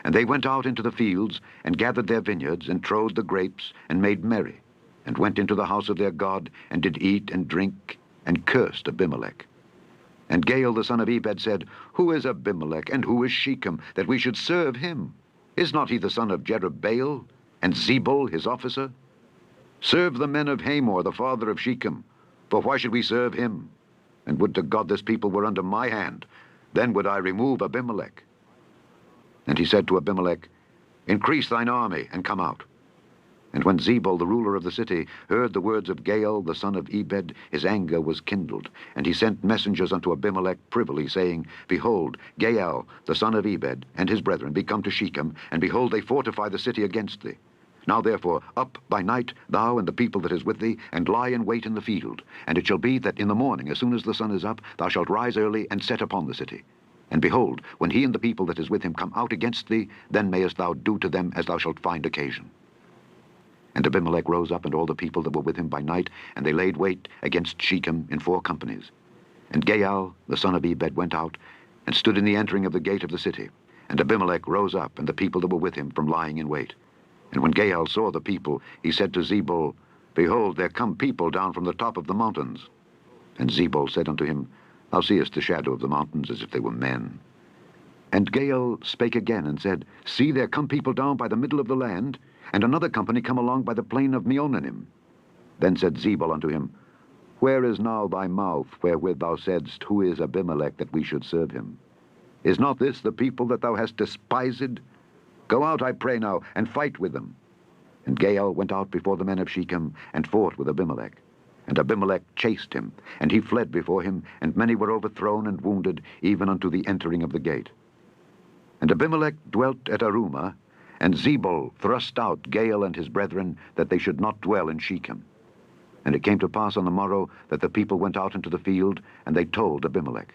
And they went out into the fields, and gathered their vineyards, and trode the grapes, and made merry, and went into the house of their God, and did eat and drink, and cursed Abimelech. And Gaal the son of Ebed said, Who is Abimelech, and who is Shechem, that we should serve him? Is not he the son of Jerubbaal, and Zebul his officer? Serve the men of Hamor, the father of Shechem, for why should we serve him? And would to God this people were under my hand, then would I remove Abimelech. And he said to Abimelech, Increase thine army, and come out. And when Zebul, the ruler of the city, heard the words of Gaal the son of Ebed, his anger was kindled, and he sent messengers unto Abimelech privily, saying, Behold, Gaal the son of Ebed and his brethren be come to Shechem, and behold, they fortify the city against thee. Now therefore, up by night, thou and the people that is with thee, and lie in wait in the field. And it shall be that in the morning, as soon as the sun is up, thou shalt rise early, and set upon the city. And behold, when he and the people that is with him come out against thee, then mayest thou do to them as thou shalt find occasion. And Abimelech rose up, and all the people that were with him by night, and they laid wait against Shechem in 4 companies. And Gaal the son of Ebed went out, and stood in the entering of the gate of the city. And Abimelech rose up, and the people that were with him, from lying in wait. And when Gaal saw the people, he said to Zebul, Behold, there come people down from the top of the mountains. And Zebul said unto him, Thou seest the shadow of the mountains as if they were men. And Gaal spake again, and said, See, there come people down by the middle of the land, and another company come along by the plain of Meonanim. Then said Zebul unto him, Where is now thy mouth, wherewith thou saidst, Who is Abimelech, that we should serve him? Is not this the people that thou hast despised? Go out, I pray now, and fight with them. And Gaal went out before the men of Shechem, and fought with Abimelech. And Abimelech chased him, and he fled before him, and many were overthrown and wounded, even unto the entering of the gate. And Abimelech dwelt at Arumah, and Zebul thrust out Gaal and his brethren, that they should not dwell in Shechem. And it came to pass on the morrow that the people went out into the field, and they told Abimelech.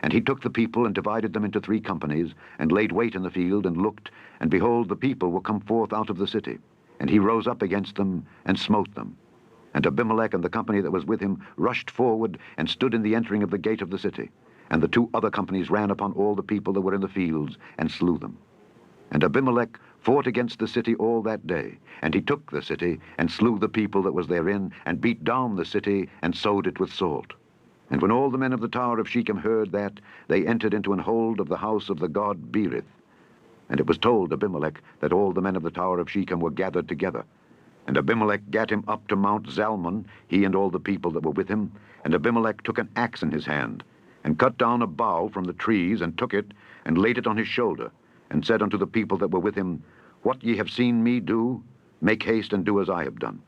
And he took the people and divided them into 3 companies, and laid wait in the field, and looked, and behold, the people were come forth out of the city. And he rose up against them, and smote them. And Abimelech and the company that was with him rushed forward, and stood in the entering of the gate of the city. And the 2 other companies ran upon all the people that were in the fields, and slew them. And Abimelech fought against the city all that day. And he took the city, and slew the people that was therein, and beat down the city, and sowed it with salt. And when all the men of the tower of Shechem heard that, they entered into an hold of the house of the god Berith. And it was told Abimelech that all the men of the tower of Shechem were gathered together. And Abimelech gat him up to Mount Zalmon, he and all the people that were with him. And Abimelech took an axe in his hand, and cut down a bough from the trees, and took it, and laid it on his shoulder, and said unto the people that were with him, What ye have seen me do, make haste and do as I have done.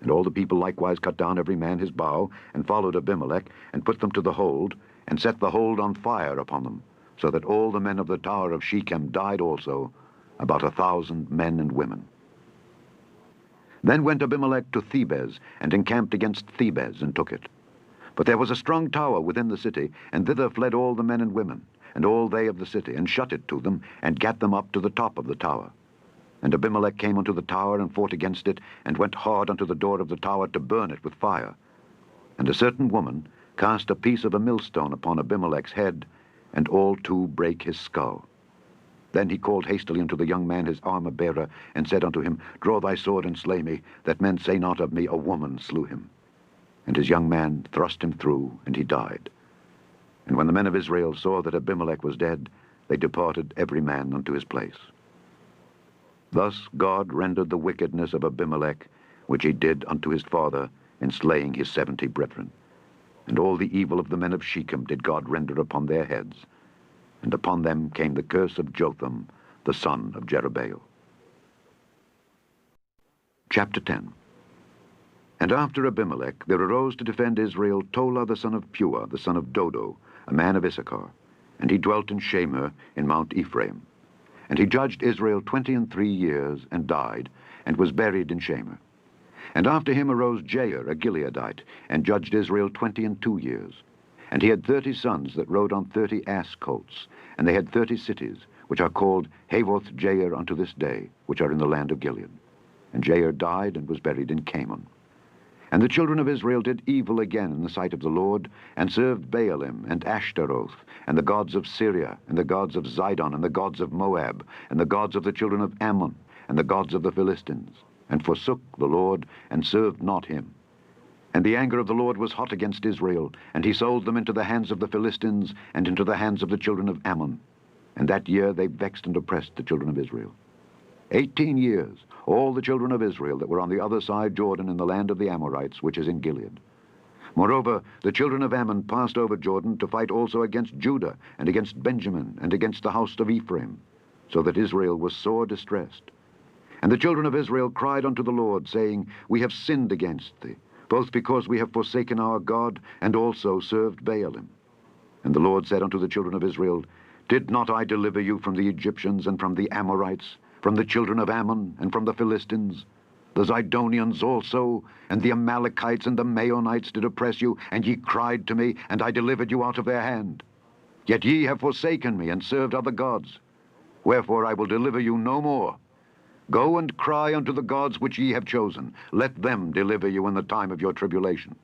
And all the people likewise cut down every man his bough, and followed Abimelech, and put them to the hold, and set the hold on fire upon them, so that all the men of the tower of Shechem died also, about 1,000 men and women. Then went Abimelech to Thebez, and encamped against Thebez, and took it. But there was a strong tower within the city, and thither fled all the men and women, and all they of the city, and shut it to them, and gat them up to the top of the tower. And Abimelech came unto the tower, and fought against it, and went hard unto the door of the tower to burn it with fire. And a certain woman cast a piece of a millstone upon Abimelech's head, and all 2 brake his skull. Then he called hastily unto the young man his armor-bearer, and said unto him, Draw thy sword, and slay me, that men say not of me, A woman slew him. And his young man thrust him through, and he died. And when the men of Israel saw that Abimelech was dead, they departed every man unto his place. Thus God rendered the wickedness of Abimelech, which he did unto his father, in slaying his 70 brethren. And all the evil of the men of Shechem did God render upon their heads. And upon them came the curse of Jotham, the son of Jerubbaal. Chapter 10. And after Abimelech there arose to defend Israel Tola the son of Puah, the son of Dodo, a man of Issachar. And he dwelt in Shamir in Mount Ephraim. And he judged Israel 23 years, and died, and was buried in Shamir. And after him arose Jair, a Gileadite, and judged Israel 22 years. And he had 30 sons that rode on 30 ass colts, and they had 30 cities, which are called Havoth Jair unto this day, which are in the land of Gilead. And Jair died, and was buried in Camon. And the children of Israel did evil again in the sight of the Lord, and served Baalim and Ashtaroth, and the gods of Syria, and the gods of Zidon, and the gods of Moab, and the gods of the children of Ammon, and the gods of the Philistines, and forsook the Lord, and served not him. And the anger of the Lord was hot against Israel, and he sold them into the hands of the Philistines, and into the hands of the children of Ammon. And that year they vexed and oppressed the children of Israel. 18 years, all the children of Israel that were on the other side Jordan in the land of the Amorites, which is in Gilead. Moreover, the children of Ammon passed over Jordan to fight also against Judah, and against Benjamin, and against the house of Ephraim, so that Israel was sore distressed. And the children of Israel cried unto the Lord, saying, We have sinned against thee, both because we have forsaken our God, and also served Baalim. And the Lord said unto the children of Israel, Did not I deliver you from the Egyptians, and from the Amorites, from the children of Ammon, and from the Philistines? The Zidonians also, and the Amalekites, and the Maonites did oppress you, and ye cried to me, and I delivered you out of their hand. Yet ye have forsaken me, and served other gods. Wherefore I will deliver you no more. Go and cry unto the gods which ye have chosen. Let them deliver you in the time of your tribulation.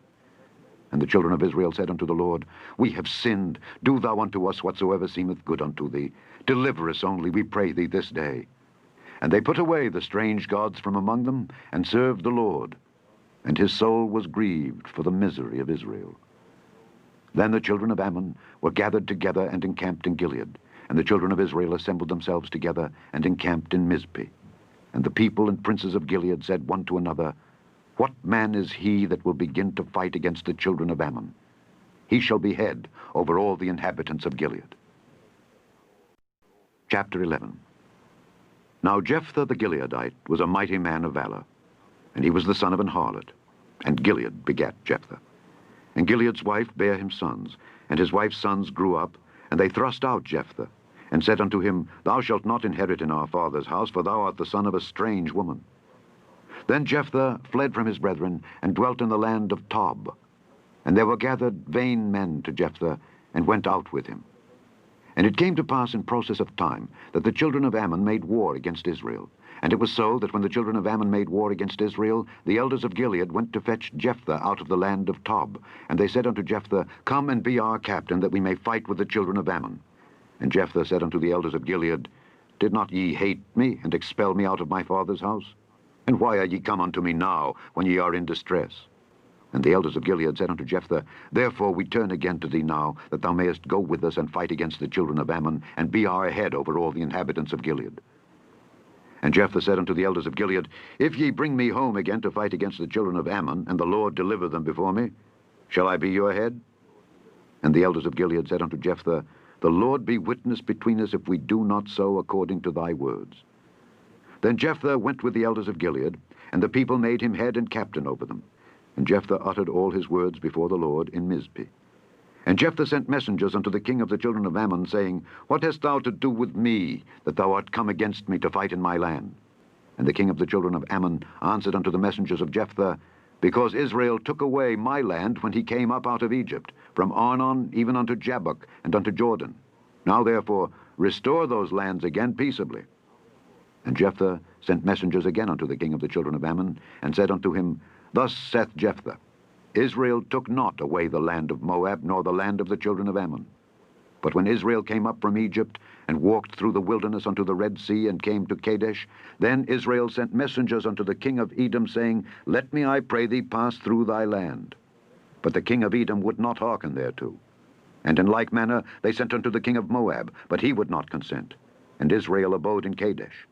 And the children of Israel said unto the Lord, We have sinned. Do thou unto us whatsoever seemeth good unto thee. Deliver us only, we pray thee, this day. And they put away the strange gods from among them, and served the Lord. And his soul was grieved for the misery of Israel. Then the children of Ammon were gathered together and encamped in Gilead. And the children of Israel assembled themselves together and encamped in Mizpeh. And the people and princes of Gilead said one to another, What man is he that will begin to fight against the children of Ammon? He shall be head over all the inhabitants of Gilead. Chapter 11. Now Jephthah the Gileadite was a mighty man of valor, and he was the son of an harlot, and Gilead begat Jephthah. And Gilead's wife bare him sons, and his wife's sons grew up, and they thrust out Jephthah, and said unto him, Thou shalt not inherit in our father's house, for thou art the son of a strange woman. Then Jephthah fled from his brethren, and dwelt in the land of Tob. And there were gathered vain men to Jephthah, and went out with him. And it came to pass in process of time that the children of Ammon made war against Israel. And it was so that when the children of Ammon made war against Israel, the elders of Gilead went to fetch Jephthah out of the land of Tob. And they said unto Jephthah, Come and be our captain, that we may fight with the children of Ammon. And Jephthah said unto the elders of Gilead, Did not ye hate me, and expel me out of my father's house? And why are ye come unto me now, when ye are in distress? And the elders of Gilead said unto Jephthah, Therefore we turn again to thee now, that thou mayest go with us and fight against the children of Ammon, and be our head over all the inhabitants of Gilead. And Jephthah said unto the elders of Gilead, If ye bring me home again to fight against the children of Ammon, and the Lord deliver them before me, shall I be your head? And the elders of Gilead said unto Jephthah, The Lord be witness between us if we do not so according to thy words. Then Jephthah went with the elders of Gilead, and the people made him head and captain over them. And Jephthah uttered all his words before the Lord in Mizpeh. And Jephthah sent messengers unto the king of the children of Ammon, saying, What hast thou to do with me, that thou art come against me to fight in my land? And the king of the children of Ammon answered unto the messengers of Jephthah, Because Israel took away my land when he came up out of Egypt, from Arnon even unto Jabbok and unto Jordan. Now therefore restore those lands again peaceably. And Jephthah sent messengers again unto the king of the children of Ammon, and said unto him, Thus saith Jephthah, Israel took not away the land of Moab, nor the land of the children of Ammon. But when Israel came up from Egypt, and walked through the wilderness unto the Red Sea, and came to Kadesh, then Israel sent messengers unto the king of Edom, saying, Let me, I pray thee, pass through thy land. But the king of Edom would not hearken thereto. And in like manner they sent unto the king of Moab, but he would not consent. And Israel abode in Kadesh.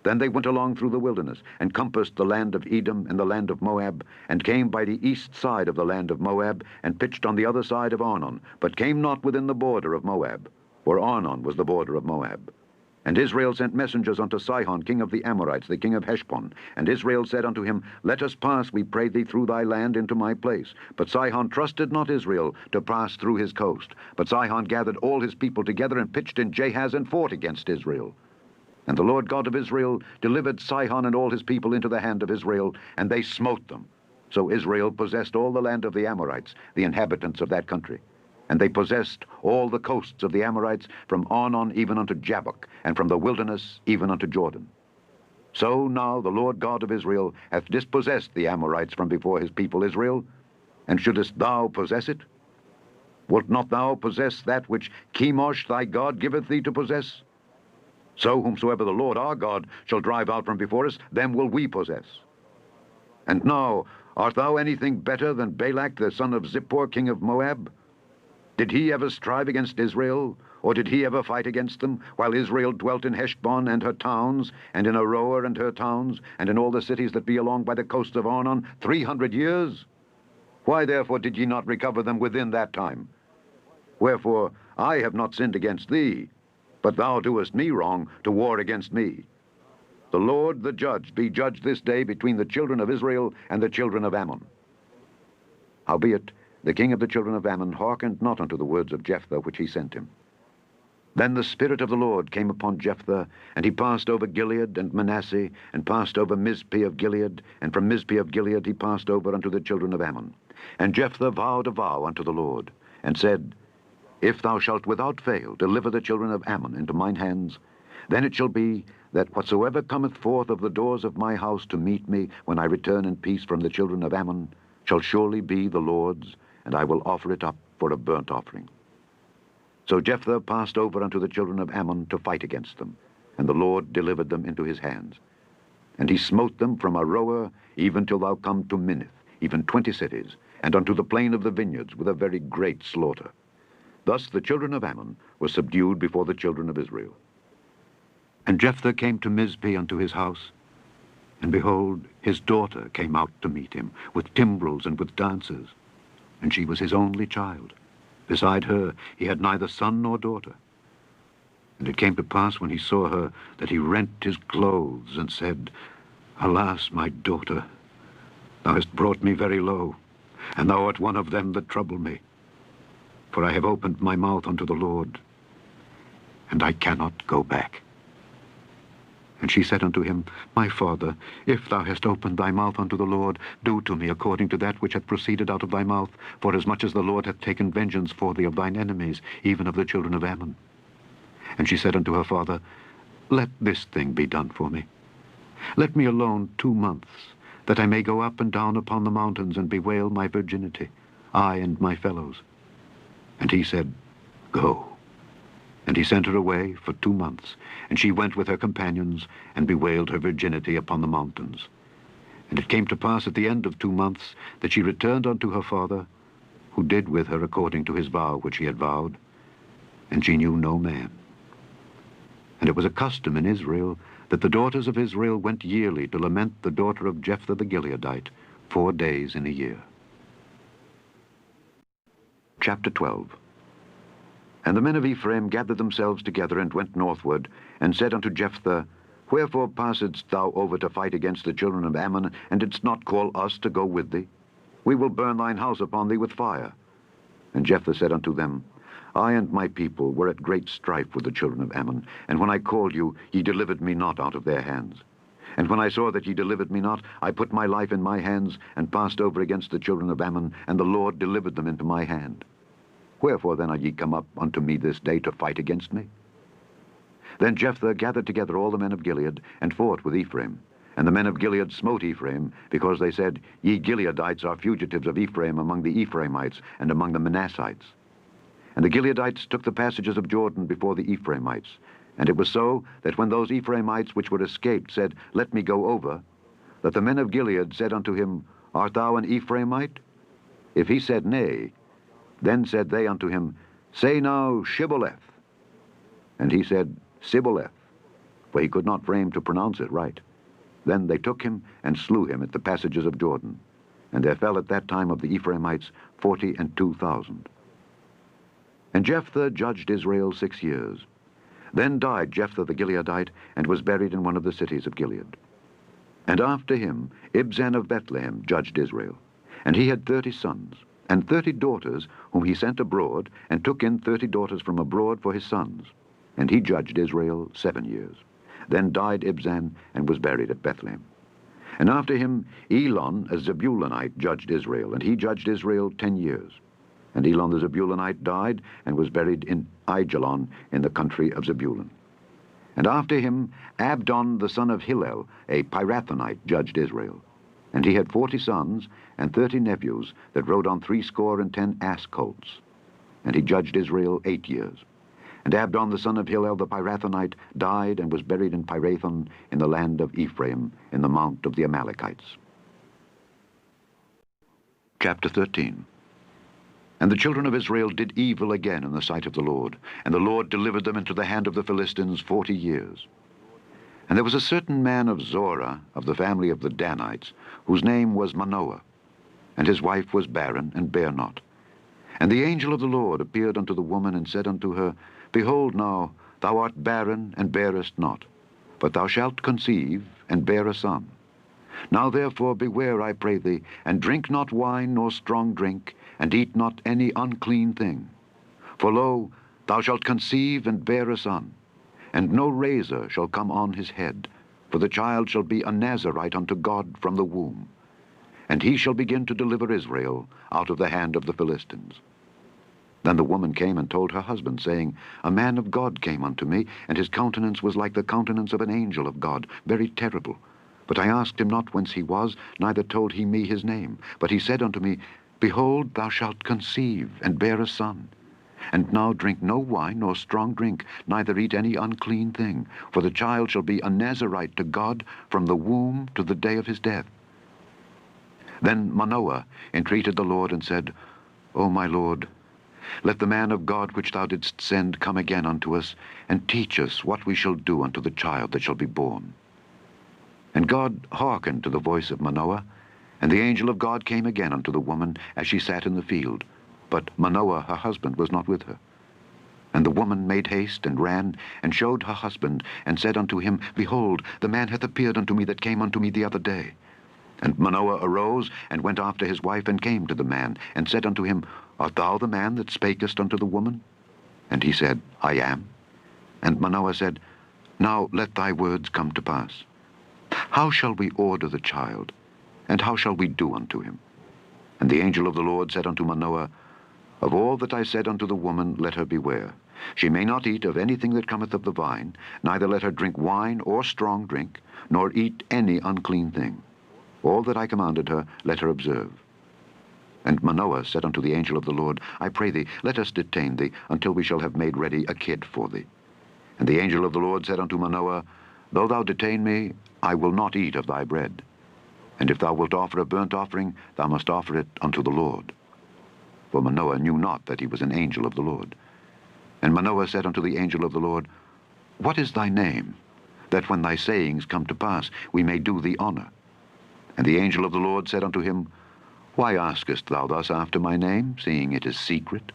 Then they went along through the wilderness, and compassed the land of Edom and the land of Moab, and came by the east side of the land of Moab, and pitched on the other side of Arnon, but came not within the border of Moab, for Arnon was the border of Moab. And Israel sent messengers unto Sihon, king of the Amorites, the king of Heshbon. And Israel said unto him, Let us pass, we pray thee, through thy land into my place. But Sihon trusted not Israel to pass through his coast. But Sihon gathered all his people together, and pitched in Jahaz, and fought against Israel. And the Lord God of Israel delivered Sihon and all his people into the hand of Israel, and they smote them. So Israel possessed all the land of the Amorites, the inhabitants of that country. And they possessed all the coasts of the Amorites, from Arnon even unto Jabbok, and from the wilderness even unto Jordan. So now the Lord God of Israel hath dispossessed the Amorites from before his people Israel. And shouldest thou possess it? Wilt not thou possess that which Chemosh thy God giveth thee to possess? So whomsoever the Lord our God shall drive out from before us, them will we possess. And now, art thou anything better than Balak the son of Zippor, king of Moab? Did he ever strive against Israel, or did he ever fight against them, while Israel dwelt in Heshbon and her towns, and in Aroer and her towns, and in all the cities that be along by the coasts of Arnon, 300 years? Why therefore did ye not recover them within that time? Wherefore I have not sinned against thee, but thou doest me wrong to war against me. The Lord the judge be judged this day between the children of Israel and the children of Ammon. Howbeit, the king of the children of Ammon hearkened not unto the words of Jephthah which he sent him. Then the Spirit of the Lord came upon Jephthah, and he passed over Gilead and Manasseh, and passed over Mizpeh of Gilead, and from Mizpeh of Gilead he passed over unto the children of Ammon. And Jephthah vowed a vow unto the Lord, and said, If thou shalt without fail deliver the children of Ammon into mine hands, then it shall be that whatsoever cometh forth of the doors of my house to meet me when I return in peace from the children of Ammon shall surely be the Lord's, and I will offer it up for a burnt offering. So Jephthah passed over unto the children of Ammon to fight against them, and the Lord delivered them into his hands. And he smote them from Aroer even till thou come to Minnith, even 20 cities, and unto the plain of the vineyards with a very great slaughter. Thus the children of Ammon were subdued before the children of Israel. And Jephthah came to Mizpeh unto his house, and behold, his daughter came out to meet him, with timbrels and with dances, and she was his only child. Beside her he had neither son nor daughter. And it came to pass when he saw her, that he rent his clothes, and said, Alas, my daughter, thou hast brought me very low, and thou art one of them that trouble me. For I have opened my mouth unto the Lord, and I cannot go back. And she said unto him, My father, if thou hast opened thy mouth unto the Lord, do to me according to that which hath proceeded out of thy mouth, forasmuch as the Lord hath taken vengeance for thee of thine enemies, even of the children of Ammon. And she said unto her father, Let this thing be done for me. Let me alone 2 months, that I may go up and down upon the mountains and bewail my virginity, I and my fellows. And he said, Go. And he sent her away for 2 months, and she went with her companions, and bewailed her virginity upon the mountains. And it came to pass at the end of 2 months, that she returned unto her father, who did with her according to his vow which he had vowed, and she knew no man. And it was a custom in Israel, that the daughters of Israel went yearly to lament the daughter of Jephthah the Gileadite 4 days in a year. Chapter 12. And the men of Ephraim gathered themselves together and went northward, and said unto Jephthah, Wherefore passedst thou over to fight against the children of Ammon, and didst not call us to go with thee? We will burn thine house upon thee with fire. And Jephthah said unto them, I and my people were at great strife with the children of Ammon, and when I called you, ye delivered me not out of their hands. And when I saw that ye delivered me not, I put my life in my hands, and passed over against the children of Ammon, and the Lord delivered them into my hand. Wherefore then are ye come up unto me this day to fight against me? Then Jephthah gathered together all the men of Gilead, and fought with Ephraim. And the men of Gilead smote Ephraim, because they said, Ye Gileadites are fugitives of Ephraim among the Ephraimites, and among the Manassites. And the Gileadites took the passages of Jordan before the Ephraimites. And it was so, that when those Ephraimites which were escaped said, Let me go over, that the men of Gilead said unto him, Art thou an Ephraimite? If he said, Nay, then said they unto him, Say now, Shibboleth. And he said, Sibboleth, for he could not frame to pronounce it right. Then they took him, and slew him at the passages of Jordan. And there fell at that time of the Ephraimites 42,000. And Jephthah judged Israel 6 years. Then died Jephthah the Gileadite, and was buried in one of the cities of Gilead. And after him Ibzan of Bethlehem judged Israel. And he had 30 sons, and 30 daughters, whom he sent abroad, and took in 30 daughters from abroad for his sons. And he judged Israel 7 years. Then died Ibzan, and was buried at Bethlehem. And after him Elon, a Zebulunite, judged Israel, and he judged Israel 10 years. And Elon the Zebulunite died, and was buried in Aijalon, in the country of Zebulun. And after him Abdon the son of Hillel, a Pirathonite, judged Israel. And he had 40 sons, and 30 nephews, that rode on 70 ass colts. And he judged Israel 8 years. And Abdon the son of Hillel the Pirathonite died, and was buried in Pirathon, in the land of Ephraim, in the mount of the Amalekites. Chapter 13. And the children of Israel did evil again in the sight of the Lord, and the Lord delivered them into the hand of the Philistines 40 years. And there was a certain man of Zorah, of the family of the Danites, whose name was Manoah, and his wife was barren, and bare not. And the angel of the Lord appeared unto the woman, and said unto her, Behold now, thou art barren, and bearest not, but thou shalt conceive, and bear a son. Now therefore beware, I pray thee, and drink not wine nor strong drink, and eat not any unclean thing. For lo, thou shalt conceive and bear a son, and no razor shall come on his head, for the child shall be a Nazarite unto God from the womb. And he shall begin to deliver Israel out of the hand of the Philistines. Then the woman came and told her husband, saying, A man of God came unto me, and his countenance was like the countenance of an angel of God, very terrible. But I asked him not whence he was, neither told he me his name. But he said unto me, Behold, thou shalt conceive, and bear a son. And now drink no wine nor strong drink, neither eat any unclean thing, for the child shall be a Nazarite to God from the womb to the day of his death. Then Manoah entreated the Lord, and said, O my Lord, let the man of God which thou didst send come again unto us, and teach us what we shall do unto the child that shall be born. And God hearkened to the voice of Manoah, and the angel of God came again unto the woman as she sat in the field. But Manoah her husband was not with her. And the woman made haste, and ran, and showed her husband, and said unto him, Behold, the man hath appeared unto me that came unto me the other day. And Manoah arose, and went after his wife, and came to the man, and said unto him, Art thou the man that spakest unto the woman? And he said, I am. And Manoah said, Now let thy words come to pass. How shall we order the child, and how shall we do unto him? And the angel of the Lord said unto Manoah, Of all that I said unto the woman, let her beware. She may not eat of anything that cometh of the vine, neither let her drink wine or strong drink, nor eat any unclean thing. All that I commanded her, let her observe. And Manoah said unto the angel of the Lord, I pray thee, let us detain thee, until we shall have made ready a kid for thee. And the angel of the Lord said unto Manoah, Though thou detain me, I will not eat of thy bread. And if thou wilt offer a burnt offering, thou must offer it unto the Lord. For Manoah knew not that he was an angel of the Lord. And Manoah said unto the angel of the Lord, What is thy name, that when thy sayings come to pass, we may do thee honor? And the angel of the Lord said unto him, Why askest thou thus after my name, seeing it is secret?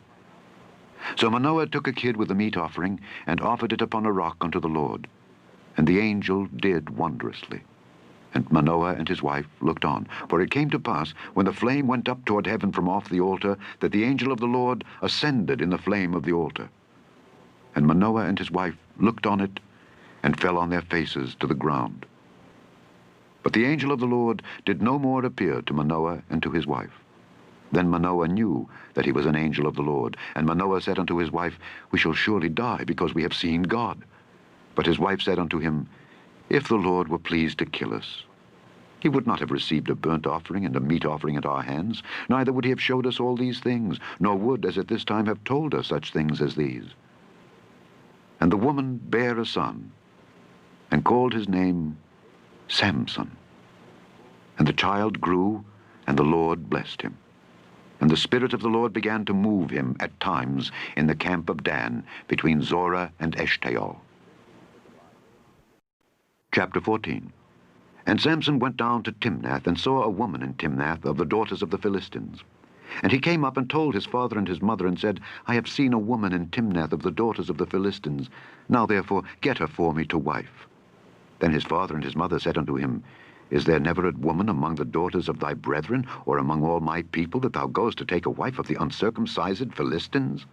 So Manoah took a kid with the meat offering, and offered it upon a rock unto the Lord. And the angel did wondrously. And Manoah and his wife looked on. For it came to pass, when the flame went up toward heaven from off the altar, that the angel of the Lord ascended in the flame of the altar. And Manoah and his wife looked on it, and fell on their faces to the ground. But the angel of the Lord did no more appear to Manoah and to his wife. Then Manoah knew that he was an angel of the Lord. And Manoah said unto his wife, We shall surely die, because we have seen God. But his wife said unto him, If the Lord were pleased to kill us, he would not have received a burnt offering and a meat offering at our hands, neither would he have showed us all these things, nor would, as at this time, have told us such things as these. And the woman bare a son, and called his name Samson. And the child grew, and the Lord blessed him. And the Spirit of the Lord began to move him at times in the camp of Dan, between Zorah and Eshtaol. Chapter 14. And Samson went down to Timnath, and saw a woman in Timnath of the daughters of the Philistines. And he came up and told his father and his mother, and said, I have seen a woman in Timnath of the daughters of the Philistines. Now therefore get her for me to wife. Then his father and his mother said unto him, Is there never a woman among the daughters of thy brethren, or among all my people, that thou goest to take a wife of the uncircumcised Philistines?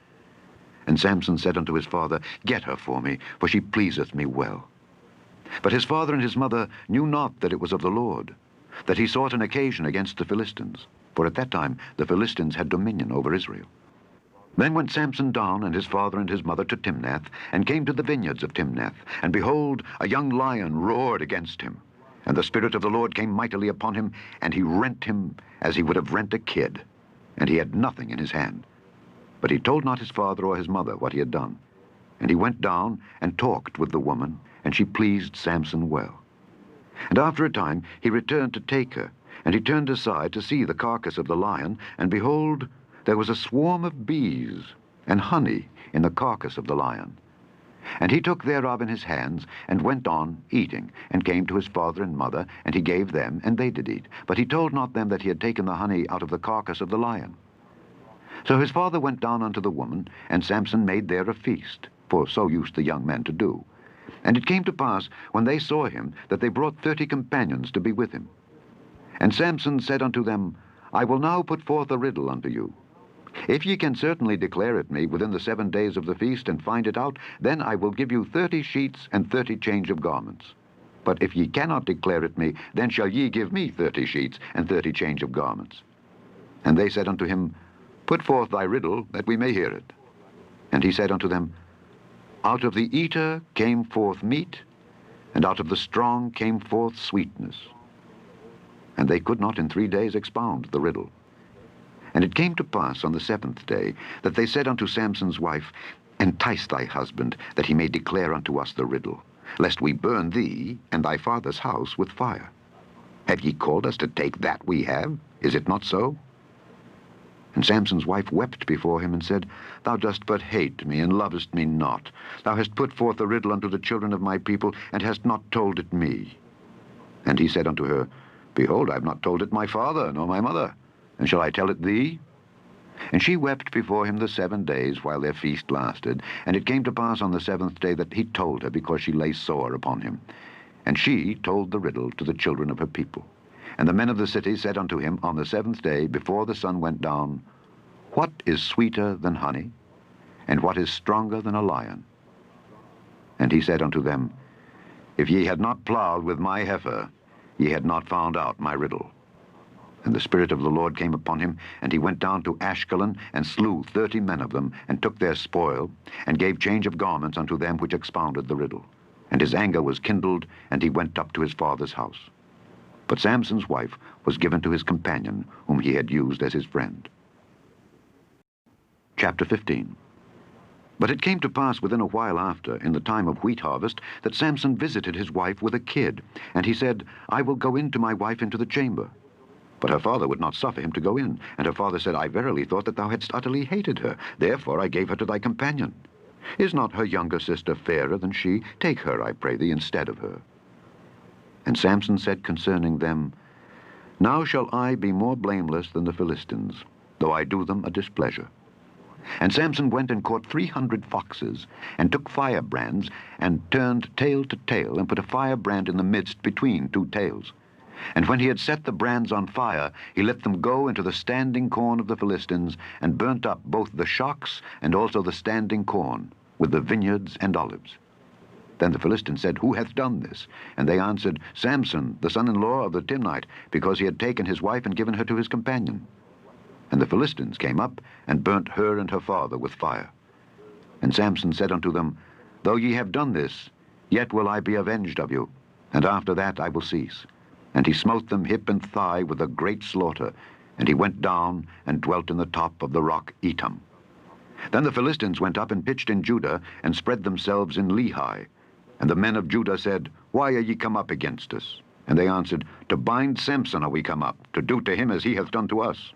And Samson said unto his father, Get her for me, for she pleaseth me well. But his father and his mother knew not that it was of the Lord, that he sought an occasion against the Philistines, for at that time the Philistines had dominion over Israel. Then went Samson down, and his father and his mother, to Timnath, and came to the vineyards of Timnath. And behold, a young lion roared against him. And the Spirit of the Lord came mightily upon him, and he rent him as he would have rent a kid, and he had nothing in his hand. But he told not his father or his mother what he had done. And he went down and talked with the woman, and she pleased Samson well. And after a time he returned to take her, and he turned aside to see the carcass of the lion, and behold, there was a swarm of bees and honey in the carcass of the lion. And he took thereof in his hands, and went on eating, and came to his father and mother, and he gave them, and they did eat. But he told not them that he had taken the honey out of the carcass of the lion. So his father went down unto the woman, and Samson made there a feast, for so used the young men to do. And it came to pass, when they saw him, that they brought 30 companions to be with him. And Samson said unto them, I will now put forth a riddle unto you. If ye can certainly declare it me within the 7 days of the feast, and find it out, then I will give you 30 sheets and 30 change of garments. But if ye cannot declare it me, then shall ye give me 30 sheets and 30 change of garments. And they said unto him, Put forth thy riddle, that we may hear it. And he said unto them, Out of the eater came forth meat, and out of the strong came forth sweetness. And they could not in 3 days expound the riddle. And it came to pass on the 7th day, that they said unto Samson's wife, Entice thy husband, that he may declare unto us the riddle, lest we burn thee and thy father's house with fire. Have ye called us to take that we have? Is it not so? And Samson's wife wept before him, and said, Thou dost but hate me, and lovest me not. Thou hast put forth the riddle unto the children of my people, and hast not told it me. And he said unto her, Behold, I have not told it my father, nor my mother. And shall I tell it thee? And she wept before him the 7 days, while their feast lasted. And it came to pass on the 7th day that he told her, because she lay sore upon him. And she told the riddle to the children of her people. And the men of the city said unto him on the 7th day, before the sun went down, What is sweeter than honey? And what is stronger than a lion? And he said unto them, If ye had not plowed with my heifer, ye had not found out my riddle. And the Spirit of the Lord came upon him, and he went down to Ashkelon, and slew 30 men of them, and took their spoil, and gave change of garments unto them which expounded the riddle. And his anger was kindled, and he went up to his father's house. But Samson's wife was given to his companion, whom he had used as his friend. Chapter 15. But it came to pass within a while after, in the time of wheat harvest, that Samson visited his wife with a kid. And he said, I will go in to my wife into the chamber. But her father would not suffer him to go in. And her father said, I verily thought that thou hadst utterly hated her. Therefore I gave her to thy companion. Is not her younger sister fairer than she? Take her, I pray thee, instead of her. And Samson said concerning them, Now shall I be more blameless than the Philistines, though I do them a displeasure. And Samson went and caught 300 foxes, and took firebrands, and turned tail to tail, and put a firebrand in the midst between 2 tails. And when he had set the brands on fire, he let them go into the standing corn of the Philistines, and burnt up both the shocks and also the standing corn, with the vineyards and olives. Then the Philistines said, Who hath done this? And they answered, Samson, the son-in-law of the Timnite, because he had taken his wife and given her to his companion. And the Philistines came up, and burnt her and her father with fire. And Samson said unto them, Though ye have done this, yet will I be avenged of you, and after that I will cease. And he smote them hip and thigh with a great slaughter, and he went down and dwelt in the top of the rock Etam. Then the Philistines went up and pitched in Judah, and spread themselves in Lehi. And the men of Judah said, Why are ye come up against us? And they answered, To bind Samson are we come up, to do to him as he hath done to us.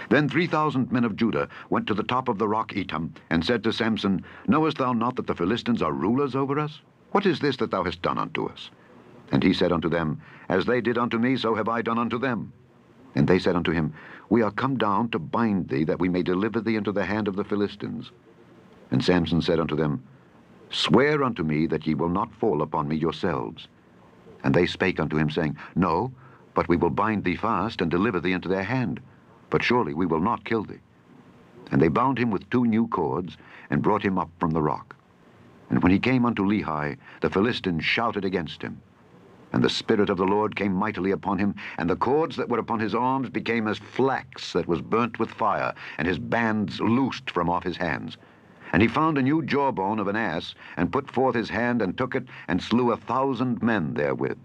Then 3,000 men of Judah went to the top of the rock Etam, and said to Samson, Knowest thou not that the Philistines are rulers over us? What is this that thou hast done unto us? And he said unto them, As they did unto me, so have I done unto them. And they said unto him, We are come down to bind thee, that we may deliver thee into the hand of the Philistines. And Samson said unto them, Swear unto me that ye will not fall upon me yourselves. And they spake unto him, saying, No, but we will bind thee fast, and deliver thee into their hand. But surely we will not kill thee. And they bound him with 2 new cords, and brought him up from the rock. And when he came unto Lehi, the Philistines shouted against him. And the Spirit of the Lord came mightily upon him, and the cords that were upon his arms became as flax that was burnt with fire, and his bands loosed from off his hands. And he found a new jawbone of an ass, and put forth his hand, and took it, and slew 1,000 men therewith.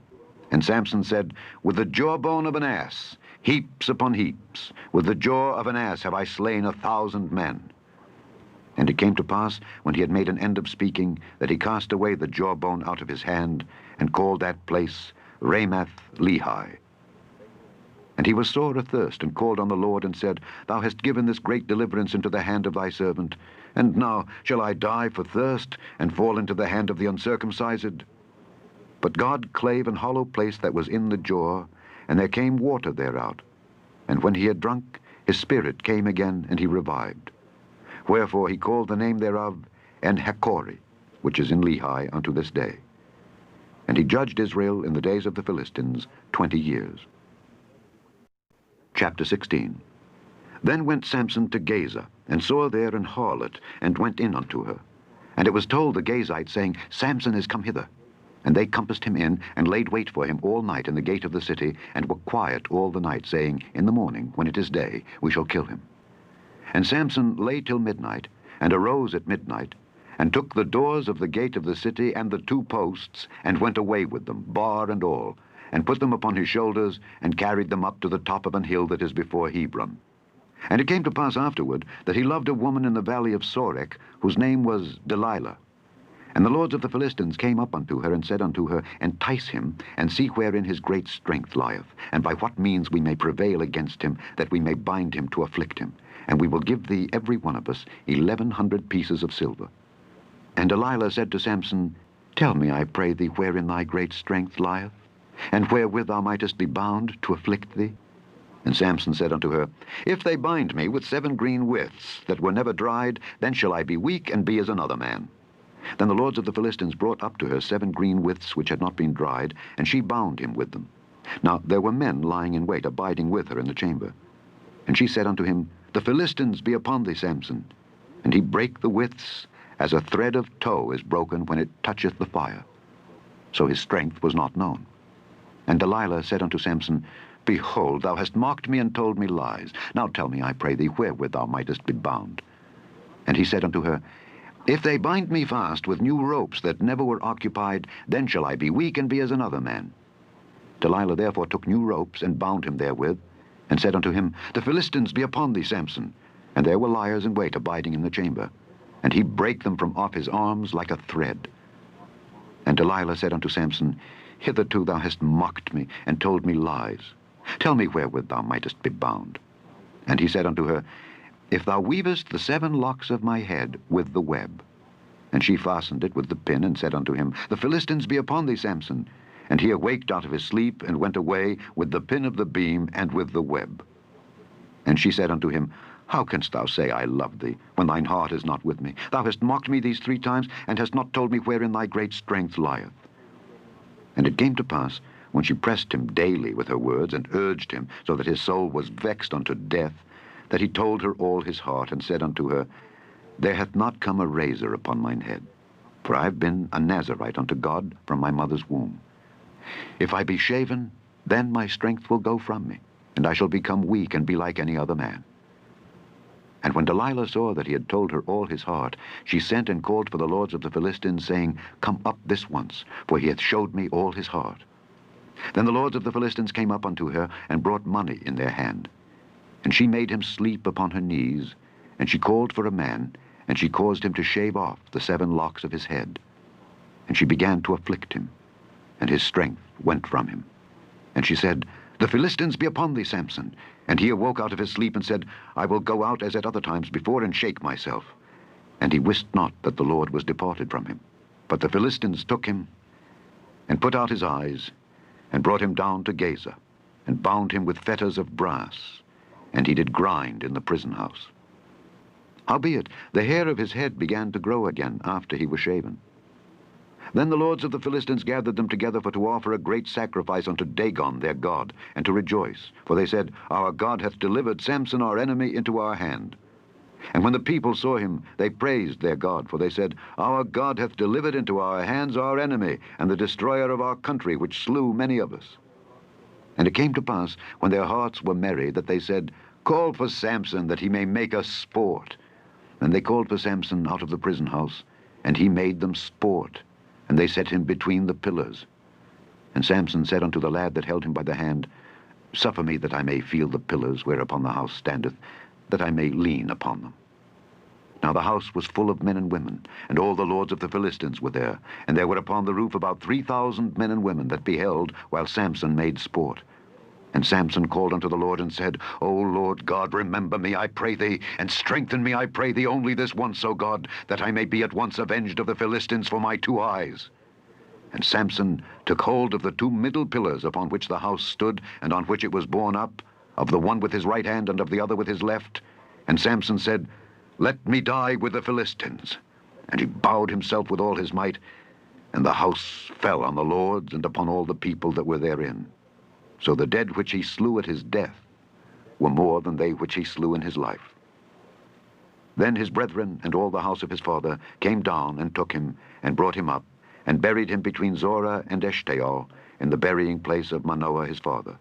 And Samson said, With the jawbone of an ass, heaps upon heaps, with the jaw of an ass have I slain 1,000 men. And it came to pass, when he had made an end of speaking, that he cast away the jawbone out of his hand, and called that place Ramath Lehi. And he was sore athirst, and called on the Lord, and said, Thou hast given this great deliverance into the hand of thy servant, and now shall I die for thirst, and fall into the hand of the uncircumcised? But God clave an hollow place that was in the jaw, and there came water thereout. And when he had drunk, his spirit came again, and he revived. Wherefore he called the name thereof En-Hakkore, which is in Lehi unto this day. And he judged Israel in the days of the Philistines 20 years. Chapter 16. Then went Samson to Gaza, and saw there an harlot, and went in unto her. And it was told the Gazites, saying, Samson is come hither. And they compassed him in, and laid wait for him all night in the gate of the city, and were quiet all the night, saying, In the morning, when it is day, we shall kill him. And Samson lay till midnight, and arose at midnight, and took the doors of the gate of the city and the 2 posts, and went away with them, bar and all, and put them upon his shoulders, and carried them up to the top of an hill that is before Hebron. And it came to pass afterward that he loved a woman in the valley of Sorek, whose name was Delilah. And the lords of the Philistines came up unto her, and said unto her, Entice him, and see wherein his great strength lieth, and by what means we may prevail against him, that we may bind him to afflict him. And we will give thee every one of us 1,100 pieces of silver. And Delilah said to Samson, Tell me, I pray thee, wherein thy great strength lieth, and wherewith thou mightest be bound to afflict thee? And Samson said unto her, If they bind me with 7 green withs that were never dried, then shall I be weak, and be as another man. Then the lords of the Philistines brought up to her 7 green withs which had not been dried, and she bound him with them. Now there were men lying in wait, abiding with her in the chamber. And she said unto him, The Philistines be upon thee, Samson. And he brake the withs, as a thread of tow is broken when it toucheth the fire. so his strength was not known. And Delilah said unto Samson, Behold, thou hast mocked me and told me lies. Now tell me, I pray thee, wherewith thou mightest be bound. And he said unto her, If they bind me fast with new ropes that never were occupied, then shall I be weak and be as another man. Delilah therefore took new ropes and bound him therewith, and said unto him, The Philistines be upon thee, Samson. And there were liers in wait abiding in the chamber. And he brake them from off his arms like a thread. And Delilah said unto Samson, Hitherto thou hast mocked me, and told me lies. Tell me wherewith thou mightest be bound. And he said unto her, If thou weavest the 7 locks of my head with the web. And she fastened it with the pin, and said unto him, The Philistines be upon thee, Samson. And he awaked out of his sleep, and went away with the pin of the beam and with the web. And she said unto him, How canst thou say, I love thee, when thine heart is not with me? Thou hast mocked me these 3 times, and hast not told me wherein thy great strength lieth. And it came to pass, when she pressed him daily with her words, and urged him, so that his soul was vexed unto death, that he told her all his heart, and said unto her, There hath not come a razor upon mine head, for I have been a Nazarite unto God from my mother's womb. If I be shaven, then my strength will go from me, and I shall become weak and be like any other man. And when Delilah saw that he had told her all his heart, she sent and called for the lords of the Philistines, saying, Come up this once, for he hath showed me all his heart. Then the lords of the Philistines came up unto her, and brought money in their hand. And she made him sleep upon her knees, and she called for a man, and she caused him to shave off the 7 locks of his head. And she began to afflict him, and his strength went from him. And she said, The Philistines be upon thee, Samson. And he awoke out of his sleep, and said, I will go out as at other times before, and shake myself. And he wist not that the Lord was departed from him. But the Philistines took him, and put out his eyes, and brought him down to Gaza, and bound him with fetters of brass, and he did grind in the prison house. Howbeit, the hair of his head began to grow again after he was shaven. Then the lords of the Philistines gathered them together for to offer a great sacrifice unto Dagon their god, and to rejoice. For they said, Our God hath delivered Samson our enemy into our hand. And when the people saw him, they praised their God, for they said, Our God hath delivered into our hands our enemy, and the destroyer of our country, which slew many of us. And it came to pass, when their hearts were merry, that they said, Call for Samson, that he may make us sport. And they called for Samson out of the prison house, and he made them sport. And they set him between the pillars. And Samson said unto the lad that held him by the hand, Suffer me that I may feel the pillars whereupon the house standeth, that I may lean upon them. Now the house was full of men and women, and all the lords of the Philistines were there. And there were upon the roof about 3,000 men and women that beheld, while Samson made sport. And Samson called unto the Lord, and said, O Lord God, remember me, I pray thee, and strengthen me, I pray thee, only this once, O God, that I may be at once avenged of the Philistines for my 2 eyes. And Samson took hold of the 2 middle pillars upon which the house stood, and on which it was borne up, of the one with his right hand, and of the other with his left. And Samson said, Let me die with the Philistines. And he bowed himself with all his might, and the house fell on the lords and upon all the people that were therein. So the dead which he slew at his death were more than they which he slew in his life. Then his brethren and all the house of his father came down and took him, and brought him up, and buried him between Zorah and Eshtaol, in the burying place of Manoah his father.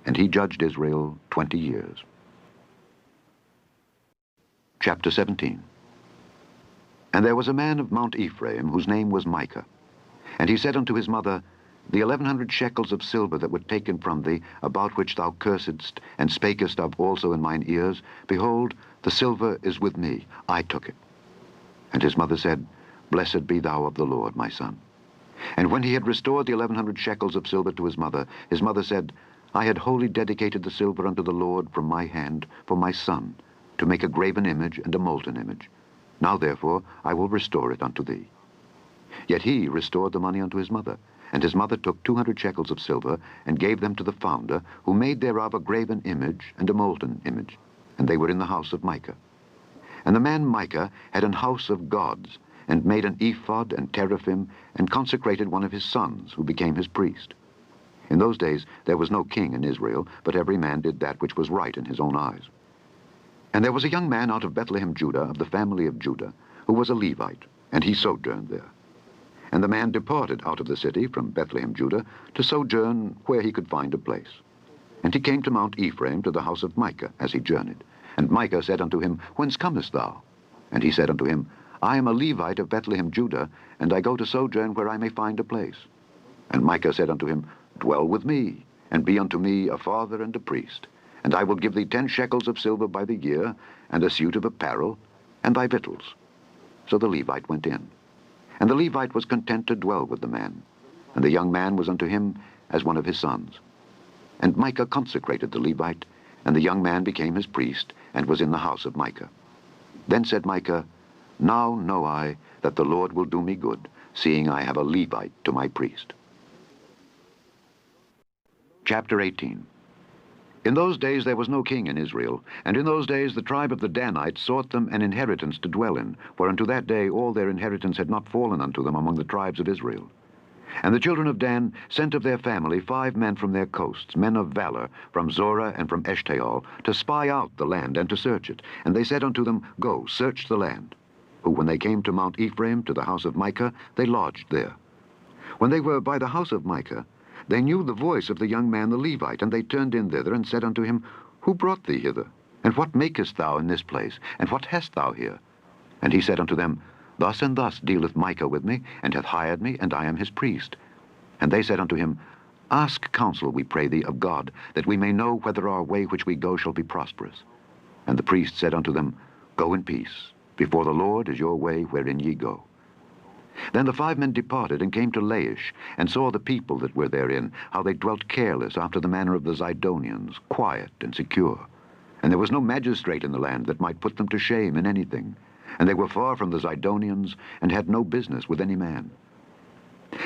And he judged Israel 20 years. Chapter 17. And there was a man of Mount Ephraim, whose name was Micah. And he said unto his mother, The 1,100 shekels of silver that were taken from thee, about which thou cursedst, and spakest of also in mine ears, behold, the silver is with me, I took it. And his mother said, Blessed be thou of the Lord, my son. And when he had restored the 1,100 shekels of silver to his mother said, I had wholly dedicated the silver unto the Lord from my hand for my son, to make a graven image and a molten image. Now therefore I will restore it unto thee. Yet he restored the money unto his mother. And his mother took 200 shekels of silver, and gave them to the founder, who made thereof a graven image and a molten image. And they were in the house of Micah. And the man Micah had an house of gods, and made an ephod and teraphim, and consecrated one of his sons, who became his priest. In those days there was no king in Israel, but every man did that which was right in his own eyes. And there was a young man out of Bethlehem, Judah, of the family of Judah, who was a Levite, and he sojourned there. And the man departed out of the city from Bethlehem, Judah, to sojourn where he could find a place. And he came to Mount Ephraim, to the house of Micah, as he journeyed. And Micah said unto him, Whence comest thou? And he said unto him, I am a Levite of Bethlehem, Judah, and I go to sojourn where I may find a place. And Micah said unto him, Dwell with me, and be unto me a father and a priest. And I will give thee 10 shekels of silver by the year, and a suit of apparel, and thy victuals. So the Levite went in. And the Levite was content to dwell with the man. And the young man was unto him as one of his sons. And Micah consecrated the Levite, and the young man became his priest, and was in the house of Micah. Then said Micah, Now know I that the Lord will do me good, seeing I have a Levite to my priest. Chapter 18. In those days there was no king in Israel, and in those days the tribe of the Danites sought them an inheritance to dwell in, for unto that day all their inheritance had not fallen unto them among the tribes of Israel. And the children of Dan sent of their family 5 men from their coasts, men of valor, from Zorah and from Eshtaol, to spy out the land and to search it. And they said unto them, Go, search the land. Who, when they came to Mount Ephraim, to the house of Micah, they lodged there. When they were by the house of Micah, they knew the voice of the young man the Levite, and they turned in thither, and said unto him, Who brought thee hither? And what makest thou in this place? And what hast thou here? And he said unto them, Thus and thus dealeth Micah with me, and hath hired me, and I am his priest. And they said unto him, Ask counsel, we pray thee, of God, that we may know whether our way which we go shall be prosperous. And the priest said unto them, Go in peace. Before the Lord is your way wherein ye go. Then the 5 men departed, and came to Laish, and saw the people that were therein, how they dwelt careless after the manner of the Zidonians, quiet and secure. And there was no magistrate in the land that might put them to shame in anything. And they were far from the Zidonians, and had no business with any man.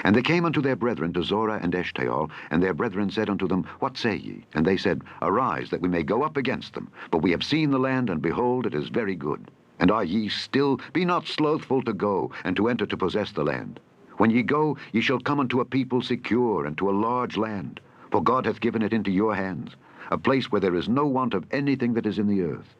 And they came unto their brethren to Zorah and Eshtaol, and their brethren said unto them, What say ye? And they said, Arise, that we may go up against them. For we have seen the land, and behold, it is very good. And are ye still? Be not slothful to go, and to enter to possess the land. When ye go, ye shall come unto a people secure, and to a large land. For God hath given it into your hands, a place where there is no want of anything that is in the earth.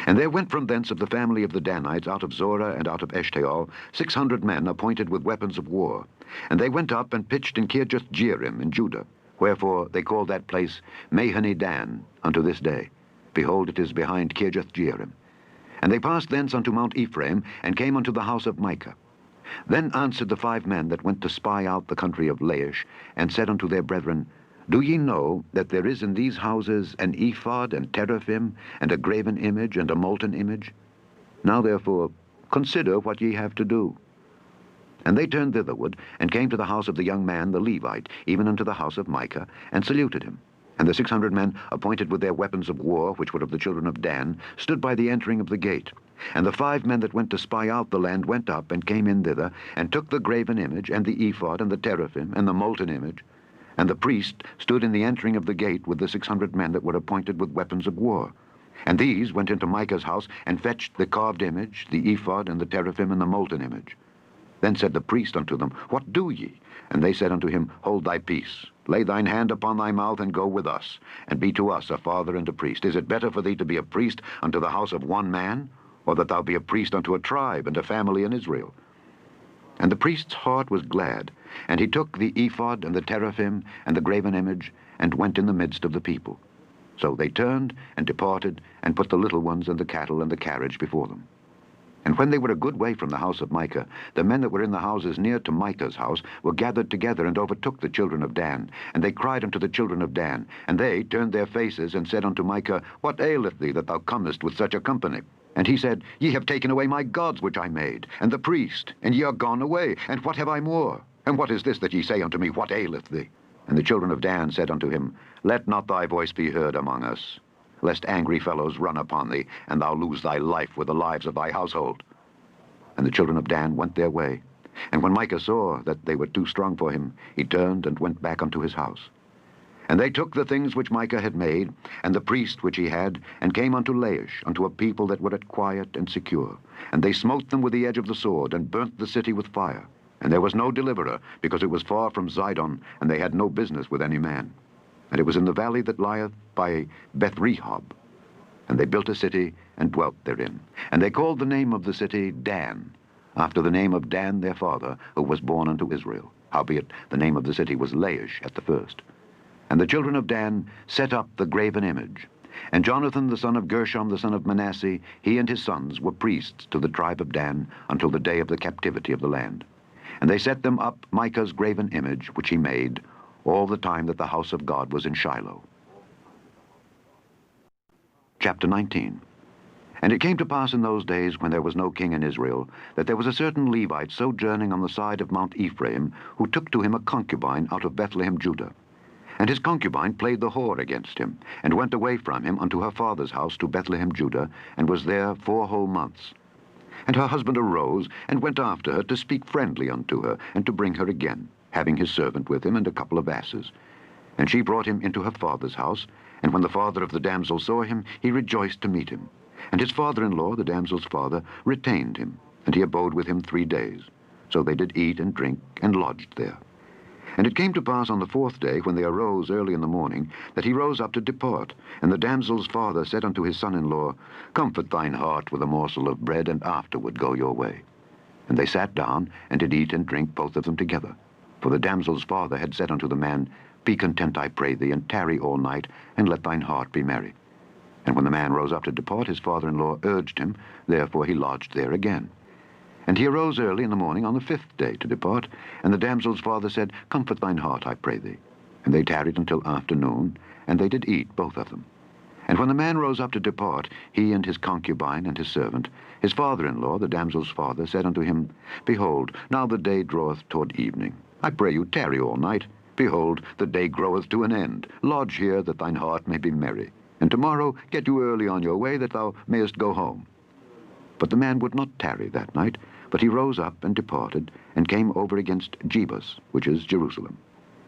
And there went from thence of the family of the Danites, out of Zorah and out of Eshtaol, 600 men appointed with weapons of war. And they went up and pitched in Kirjath-jearim in Judah. Wherefore they call that place Mahane-dan unto this day. Behold, it is behind Kirjath-jearim. And they passed thence unto Mount Ephraim, and came unto the house of Micah. Then answered the 5 men that went to spy out the country of Laish, and said unto their brethren, Do ye know that there is in these houses an ephod and teraphim, and a graven image and a molten image? Now therefore consider what ye have to do. And they turned thitherward, and came to the house of the young man the Levite, even unto the house of Micah, and saluted him. And the 600 men, appointed with their weapons of war, which were of the children of Dan, stood by the entering of the gate. And the 5 men that went to spy out the land went up, and came in thither, and took the graven image, and the ephod, and the teraphim, and the molten image. And the priest stood in the entering of the gate with the 600 men that were appointed with weapons of war. And these went into Micah's house, and fetched the carved image, the ephod, and the teraphim, and the molten image. Then said the priest unto them, What do ye? And they said unto him, Hold thy peace. Lay thine hand upon thy mouth, and go with us, and be to us a father and a priest. Is it better for thee to be a priest unto the house of one man, or that thou be a priest unto a tribe and a family in Israel? And the priest's heart was glad, and he took the ephod and the teraphim and the graven image, and went in the midst of the people. So they turned and departed, and put the little ones and the cattle and the carriage before them. And when they were a good way from the house of Micah, the men that were in the houses near to Micah's house were gathered together, and overtook the children of Dan. And they cried unto the children of Dan. And they turned their faces, and said unto Micah, What aileth thee, that thou comest with such a company? And he said, Ye have taken away my gods which I made, and the priest, and ye are gone away. And what have I more? And what is this that ye say unto me, What aileth thee? And the children of Dan said unto him, Let not thy voice be heard among us, lest angry fellows run upon thee, and thou lose thy life with the lives of thy household. And the children of Dan went their way. And when Micah saw that they were too strong for him, he turned and went back unto his house. And they took the things which Micah had made, and the priest which he had, and came unto Laish, unto a people that were at quiet and secure. And they smote them with the edge of the sword, and burnt the city with fire. And there was no deliverer, because it was far from Zidon, and they had no business with any man. And it was in the valley that lieth by Beth-rehob. And they built a city, and dwelt therein. And they called the name of the city Dan, after the name of Dan their father, who was born unto Israel. Howbeit the name of the city was Laish at the first. And the children of Dan set up the graven image. And Jonathan the son of Gershom the son of Manasseh, he and his sons were priests to the tribe of Dan until the day of the captivity of the land. And they set them up Micah's graven image, which he made, all the time that the house of God was in Shiloh. Chapter 19. And it came to pass in those days, when there was no king in Israel, that there was a certain Levite sojourning on the side of Mount Ephraim, who took to him a concubine out of Bethlehem, Judah. And his concubine played the whore against him, and went away from him unto her father's house to Bethlehem, Judah, and was there 4 whole months. And her husband arose, and went after her to speak friendly unto her, and to bring her again, having his servant with him, and a couple of asses. And she brought him into her father's house, and when the father of the damsel saw him, he rejoiced to meet him. And his father-in-law, the damsel's father, retained him, and he abode with him 3 days. So they did eat and drink, and lodged there. And it came to pass on the 4th day, when they arose early in the morning, that he rose up to depart. And the damsel's father said unto his son-in-law, Comfort thine heart with a morsel of bread, and afterward go your way. And they sat down, and did eat and drink, both of them together. For the damsel's father had said unto the man, Be content, I pray thee, and tarry all night, and let thine heart be merry. And when the man rose up to depart, his father-in-law urged him, therefore he lodged there again. And he arose early in the morning on the 5th day to depart, and the damsel's father said, Comfort thine heart, I pray thee. And they tarried until afternoon, and they did eat, both of them. And when the man rose up to depart, he and his concubine and his servant, his father-in-law, the damsel's father, said unto him, Behold, now the day draweth toward evening. I pray you, tarry all night. Behold, the day groweth to an end. Lodge here, that thine heart may be merry. And tomorrow get you early on your way, that thou mayest go home. But the man would not tarry that night, but he rose up and departed, and came over against Jebus, which is Jerusalem.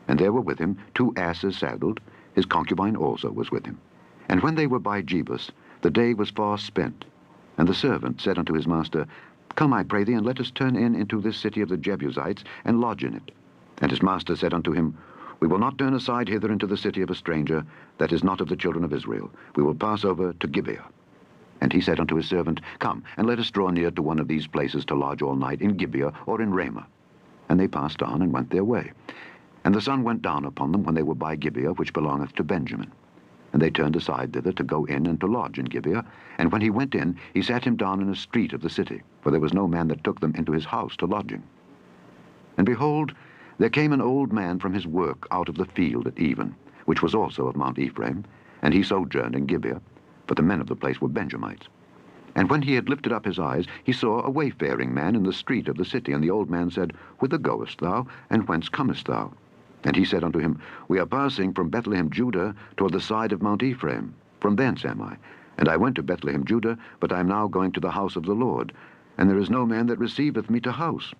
And there were with him 2 asses saddled. His concubine also was with him. And when they were by Jebus, the day was far spent. And the servant said unto his master, Come, I pray thee, and let us turn in into this city of the Jebusites, and lodge in it. And his master said unto him, We will not turn aside hither into the city of a stranger, that is not of the children of Israel. We will pass over to Gibeah. And he said unto his servant, Come, and let us draw near to one of these places to lodge all night, in Gibeah or in Ramah. And they passed on, and went their way. And the sun went down upon them when they were by Gibeah, which belongeth to Benjamin. And they turned aside thither to go in and to lodge in Gibeah. And when he went in, he sat him down in a street of the city, for there was no man that took them into his house to lodging. And behold, there came an old man from his work out of the field at even, which was also of Mount Ephraim, and he sojourned in Gibeah, for the men of the place were Benjamites. And when he had lifted up his eyes, he saw a wayfaring man in the street of the city. And the old man said, Whither goest thou, and whence comest thou? And he said unto him, We are passing from Bethlehem, Judah, toward the side of Mount Ephraim. From thence am I. And I went to Bethlehem, Judah, but I am now going to the house of the Lord. And there is no man that receiveth me to house.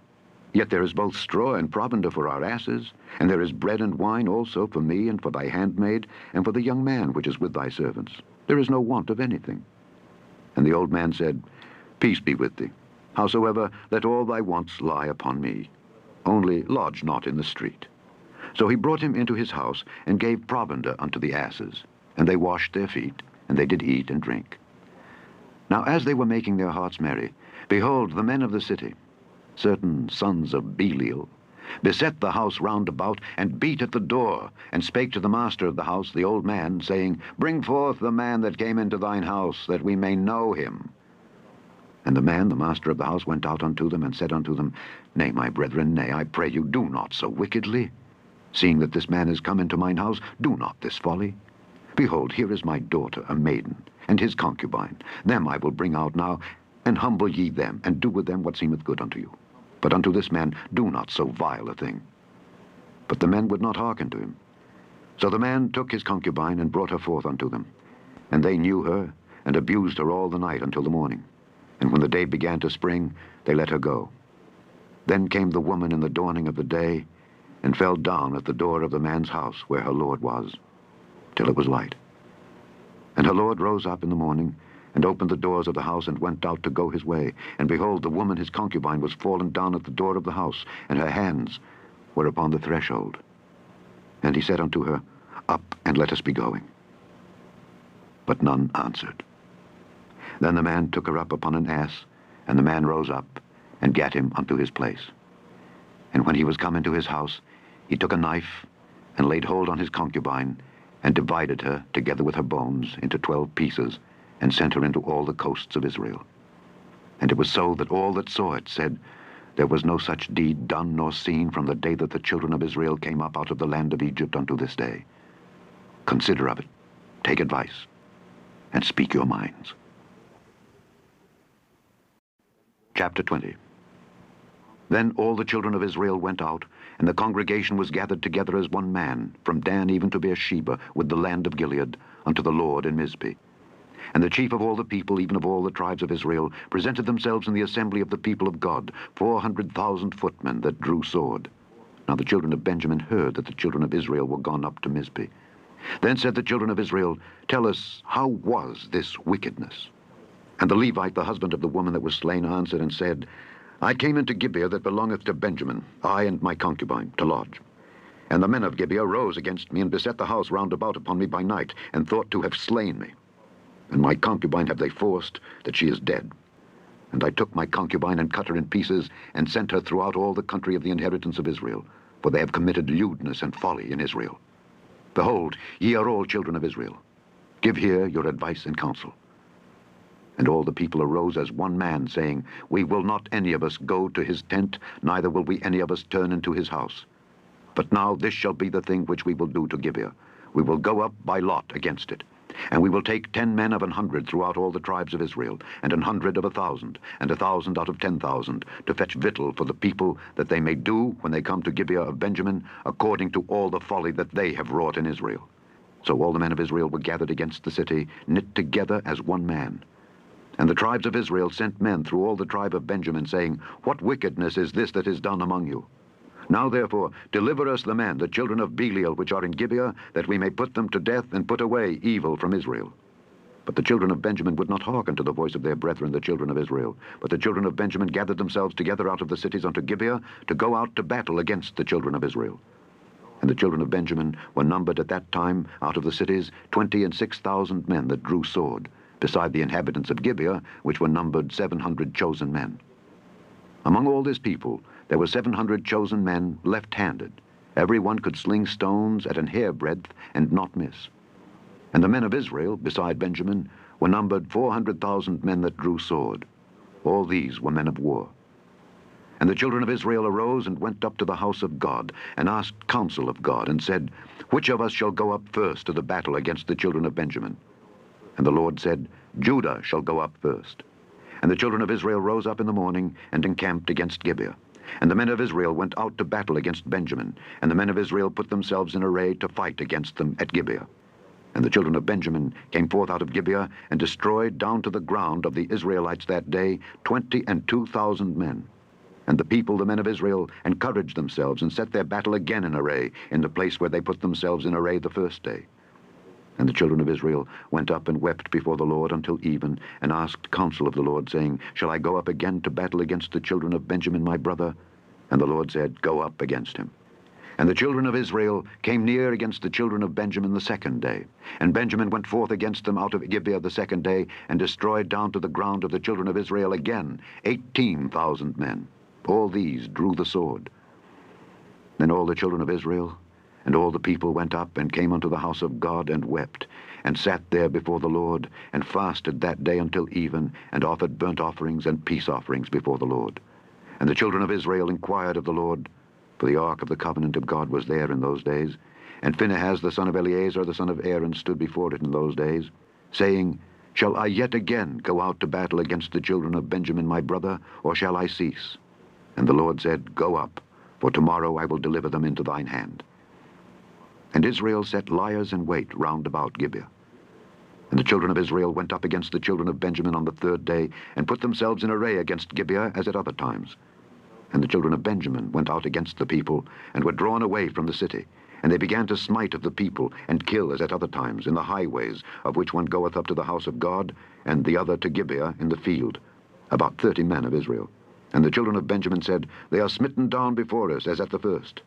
Yet there is both straw and provender for our asses, and there is bread and wine also for me, and for thy handmaid, and for the young man which is with thy servants. There is no want of anything. And the old man said, Peace be with thee. Howsoever, let all thy wants lie upon me. Only lodge not in the street. So he brought him into his house, and gave provender unto the asses. And they washed their feet, and they did eat and drink. Now as they were making their hearts merry, behold, the men of the city, certain sons of Belial, beset the house round about, and beat at the door, and spake to the master of the house, the old man, saying, Bring forth the man that came into thine house, that we may know him. And the man, the master of the house, went out unto them, and said unto them, Nay, my brethren, nay, I pray you, do not so wickedly. Seeing that this man is come into mine house, do not this folly. Behold, here is my daughter, a maiden, and his concubine. Them I will bring out now, and humble ye them, and do with them what seemeth good unto you. But unto this man do not so vile a thing. But the men would not hearken to him. So the man took his concubine, and brought her forth unto them. And they knew her, and abused her all the night until the morning. And when the day began to spring, they let her go. Then came the woman in the dawning of the day, and fell down at the door of the man's house where her lord was, till it was light. And her lord rose up in the morning, and opened the doors of the house, and went out to go his way. And behold, the woman his concubine was fallen down at the door of the house, and her hands were upon the threshold. And he said unto her, Up, and let us be going. But none answered. Then the man took her up upon an ass, and the man rose up, and gat him unto his place. And when he was come into his house, he took a knife, and laid hold on his concubine, and divided her, together with her bones, into 12 pieces, and sent her into all the coasts of Israel. And it was so that all that saw it said, There was no such deed done nor seen from the day that the children of Israel came up out of the land of Egypt unto this day. Consider of it, take advice, and speak your minds. Chapter 20. Then all the children of Israel went out, and the congregation was gathered together as one man, from Dan even to Beersheba, with the land of Gilead, unto the Lord in Mizpeh. And the chief of all the people, even of all the tribes of Israel, presented themselves in the assembly of the people of God, 400,000 footmen that drew sword. Now the children of Benjamin heard that the children of Israel were gone up to Mizpeh. Then said the children of Israel, Tell us, how was this wickedness? And the Levite, the husband of the woman that was slain, answered and said, I came into Gibeah that belongeth to Benjamin, I and my concubine, to lodge. And the men of Gibeah rose against me, and beset the house round about upon me by night, and thought to have slain me. And my concubine have they forced, that she is dead. And I took my concubine, and cut her in pieces, and sent her throughout all the country of the inheritance of Israel, for they have committed lewdness and folly in Israel. Behold, ye are all children of Israel. Give here your advice and counsel. And all the people arose as one man, saying, We will not any of us go to his tent, neither will we any of us turn into his house. But now this shall be the thing which we will do to Gibeah. We will go up by lot against it. And we will take 10 men of 100 throughout all the tribes of Israel, and 100 of 1,000, and 1,000 out of 10,000, to fetch victual for the people, that they may do, when they come to Gibeah of Benjamin, according to all the folly that they have wrought in Israel. So all the men of Israel were gathered against the city, knit together as one man. And the tribes of Israel sent men through all the tribe of Benjamin, saying, What wickedness is this that is done among you? Now therefore deliver us the men, the children of Belial, which are in Gibeah, that we may put them to death, and put away evil from Israel. But the children of Benjamin would not hearken to the voice of their brethren, the children of Israel. But the children of Benjamin gathered themselves together out of the cities unto Gibeah, to go out to battle against the children of Israel. And the children of Benjamin were numbered at that time out of the cities 26,000 men that drew sword, beside the inhabitants of Gibeah, which were numbered 700 chosen men. Among all this people there were 700 chosen men left-handed. Every one could sling stones at an hairbreadth and not miss. And the men of Israel, beside Benjamin, were numbered 400,000 men that drew sword. All these were men of war. And the children of Israel arose and went up to the house of God, and asked counsel of God, and said, Which of us shall go up first to the battle against the children of Benjamin? And the Lord said, Judah shall go up first. And the children of Israel rose up in the morning, and encamped against Gibeah. And the men of Israel went out to battle against Benjamin, and the men of Israel put themselves in array to fight against them at Gibeah. And the children of Benjamin came forth out of Gibeah, and destroyed down to the ground of the Israelites that day 22,000 men. And the people, the men of Israel, encouraged themselves, and set their battle again in array, in the place where they put themselves in array the first day. And the children of Israel went up and wept before the Lord until even, and asked counsel of the Lord, saying, Shall I go up again to battle against the children of Benjamin my brother? And the Lord said, Go up against him. And the children of Israel came near against the children of Benjamin the second day. And Benjamin went forth against them out of Gibeah the second day, and destroyed down to the ground of the children of Israel again 18,000 men. All these drew the sword. Then all the children of Israel and all the people went up and came unto the house of God, and wept, and sat there before the Lord, and fasted that day until even, and offered burnt offerings and peace offerings before the Lord. And the children of Israel inquired of the Lord, for the ark of the covenant of God was there in those days. And Phinehas the son of Eleazar the son of Aaron stood before it in those days, saying, Shall I yet again go out to battle against the children of Benjamin my brother, or shall I cease? And the Lord said, Go up, for tomorrow I will deliver them into thine hand. And Israel set liers in wait round about Gibeah. And the children of Israel went up against the children of Benjamin on the third day, and put themselves in array against Gibeah as at other times. And the children of Benjamin went out against the people, and were drawn away from the city. And they began to smite of the people, and kill as at other times in the highways, of which one goeth up to the house of God, and the other to Gibeah in the field, about 30 men of Israel. And the children of Benjamin said, They are smitten down before us, as at the first.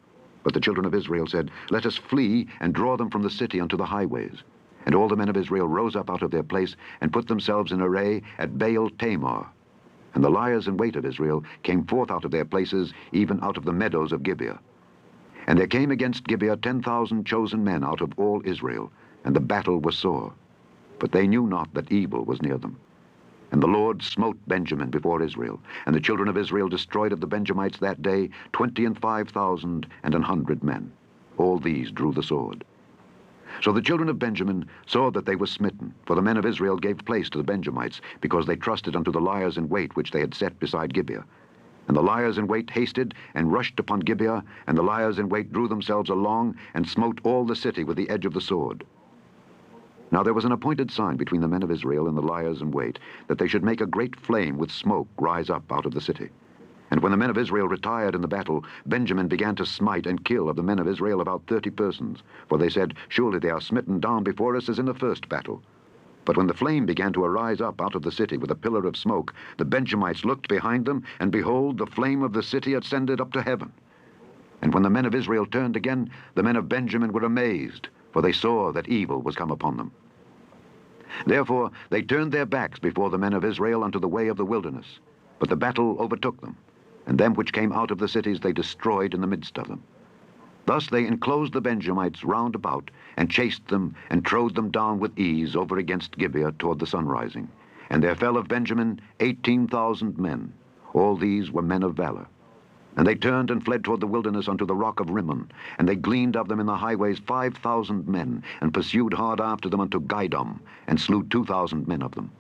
But the children of Israel said, Let us flee, and draw them from the city unto the highways. And all the men of Israel rose up out of their place, and put themselves in array at Baal Tamar. And the liers in wait of Israel came forth out of their places, even out of the meadows of Gibeah. And there came against Gibeah 10,000 chosen men out of all Israel, and the battle was sore. But they knew not that evil was near them. And the Lord smote Benjamin before Israel, and the children of Israel destroyed of the Benjamites that day 25,100 men. All these drew the sword. So the children of Benjamin saw that they were smitten, for the men of Israel gave place to the Benjamites, because they trusted unto the liers in wait which they had set beside Gibeah. And the liers in wait hasted and rushed upon Gibeah, and the liers in wait drew themselves along, and smote all the city with the edge of the sword. Now there was an appointed sign between the men of Israel and the liers in wait, that they should make a great flame with smoke rise up out of the city. And when the men of Israel retired in the battle, Benjamin began to smite and kill of the men of Israel about 30 persons. For they said, Surely they are smitten down before us as in the first battle. But when the flame began to arise up out of the city with a pillar of smoke, the Benjamites looked behind them, and behold, the flame of the city ascended up to heaven. And when the men of Israel turned again, the men of Benjamin were amazed, for they saw that evil was come upon them. Therefore they turned their backs before the men of Israel unto the way of the wilderness. But the battle overtook them, and them which came out of the cities they destroyed in the midst of them. Thus they enclosed the Benjamites round about, and chased them, and trode them down with ease over against Gibeah toward the sunrising. And there fell of Benjamin 18,000 men. All these were men of valor. And they turned and fled toward the wilderness unto the rock of Rimmon, and they gleaned of them in the highways 5,000 men, and pursued hard after them unto Gidom, and slew 2,000 men of them.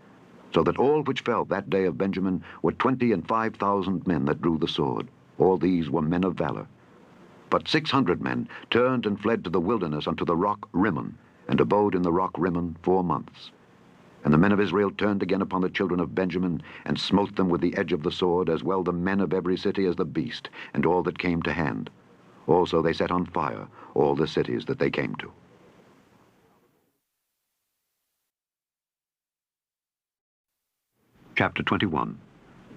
So that all which fell that day of Benjamin were 25,000 men that drew the sword. All these were men of valor. But 600 men turned and fled to the wilderness unto the rock Rimmon, and abode in the rock Rimmon 4 months. And the men of Israel turned again upon the children of Benjamin, and smote them with the edge of the sword, as well the men of every city as the beast, and all that came to hand. Also they set on fire all the cities that they came to. Chapter 21.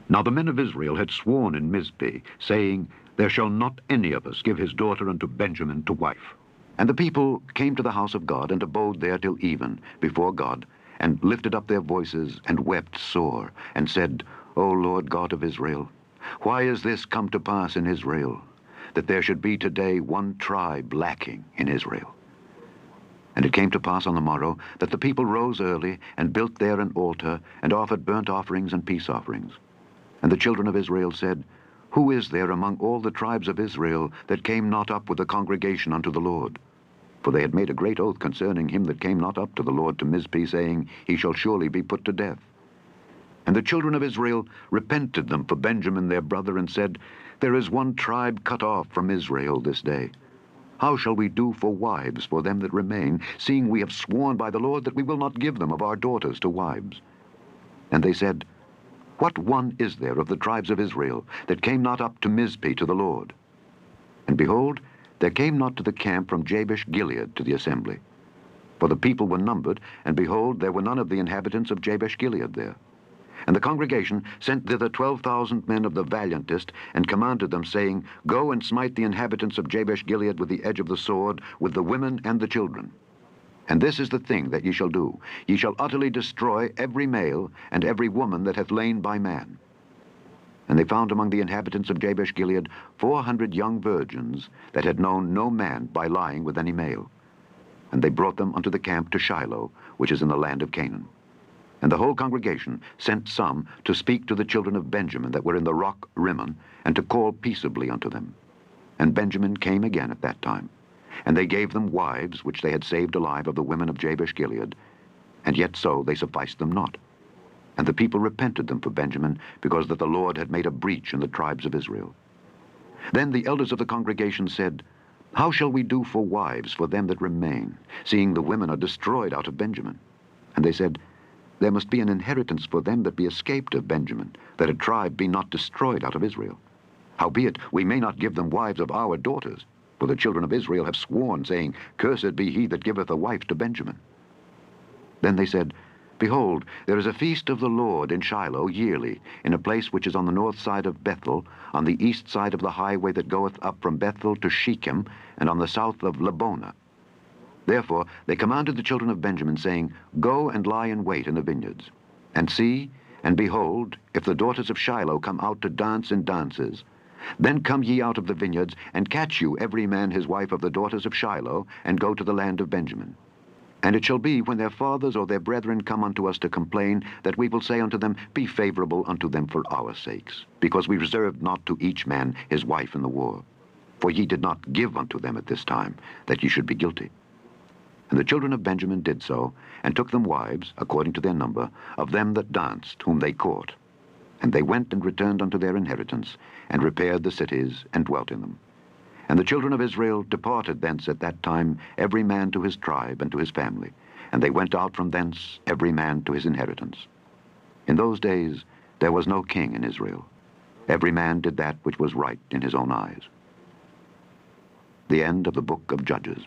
Now the men of Israel had sworn in Mizpeh, saying, There shall not any of us give his daughter unto Benjamin to wife. And the people came to the house of God, and abode there till even, before God, and lifted up their voices, and wept sore, and said, O Lord God of Israel, why is this come to pass in Israel, that there should be today one tribe lacking in Israel? And it came to pass on the morrow, that the people rose early, and built there an altar, and offered burnt offerings and peace offerings. And the children of Israel said, Who is there among all the tribes of Israel that came not up with the congregation unto the Lord? For they had made a great oath concerning him that came not up to the Lord to Mizpeh, saying, He shall surely be put to death. And the children of Israel repented them for Benjamin their brother, and said, There is one tribe cut off from Israel this day. How shall we do for wives for them that remain, seeing we have sworn by the Lord that we will not give them of our daughters to wives? And they said, What one is there of the tribes of Israel that came not up to Mizpeh to the Lord? And behold, there came not to the camp from Jabesh Gilead to the assembly. For the people were numbered, and behold, there were none of the inhabitants of Jabesh Gilead there. And the congregation sent thither 12,000 men of the valiantest, and commanded them, saying, Go and smite the inhabitants of Jabesh Gilead with the edge of the sword, with the women and the children. And this is the thing that ye shall do. Ye shall utterly destroy every male and every woman that hath lain by man. And they found among the inhabitants of Jabesh Gilead 400 young virgins that had known no man by lying with any male. And they brought them unto the camp to Shiloh, which is in the land of Canaan. And the whole congregation sent some to speak to the children of Benjamin that were in the rock Rimmon, and to call peaceably unto them. And Benjamin came again at that time. And they gave them wives which they had saved alive of the women of Jabesh Gilead, and yet so they sufficed them not. And the people repented them for Benjamin, because that the Lord had made a breach in the tribes of Israel. Then the elders of the congregation said, How shall we do for wives for them that remain, seeing the women are destroyed out of Benjamin? And they said, There must be an inheritance for them that be escaped of Benjamin, that a tribe be not destroyed out of Israel. Howbeit, we may not give them wives of our daughters, for the children of Israel have sworn, saying, Cursed be he that giveth a wife to Benjamin. Then they said, Behold, there is a feast of the Lord in Shiloh yearly, in a place which is on the north side of Bethel, on the east side of the highway that goeth up from Bethel to Shechem, and on the south of Lebonah. Therefore they commanded the children of Benjamin, saying, Go and lie in wait in the vineyards. And see, And behold, if the daughters of Shiloh come out to dance in dances, then come ye out of the vineyards, and catch you every man his wife of the daughters of Shiloh, and go to the land of Benjamin. And it shall be, when their fathers or their brethren come unto us to complain, that we will say unto them, Be favorable unto them for our sakes, because we reserved not to each man his wife in the war. For ye did not give unto them at this time, that ye should be guilty. And the children of Benjamin did so, and took them wives, according to their number, of them that danced, whom they caught. And they went and returned unto their inheritance, and repaired the cities, and dwelt in them. And the children of Israel departed thence at that time, every man to his tribe and to his family. And they went out from thence, every man to his inheritance. In those days there was no king in Israel. Every man did that which was right in his own eyes. The end of the book of Judges.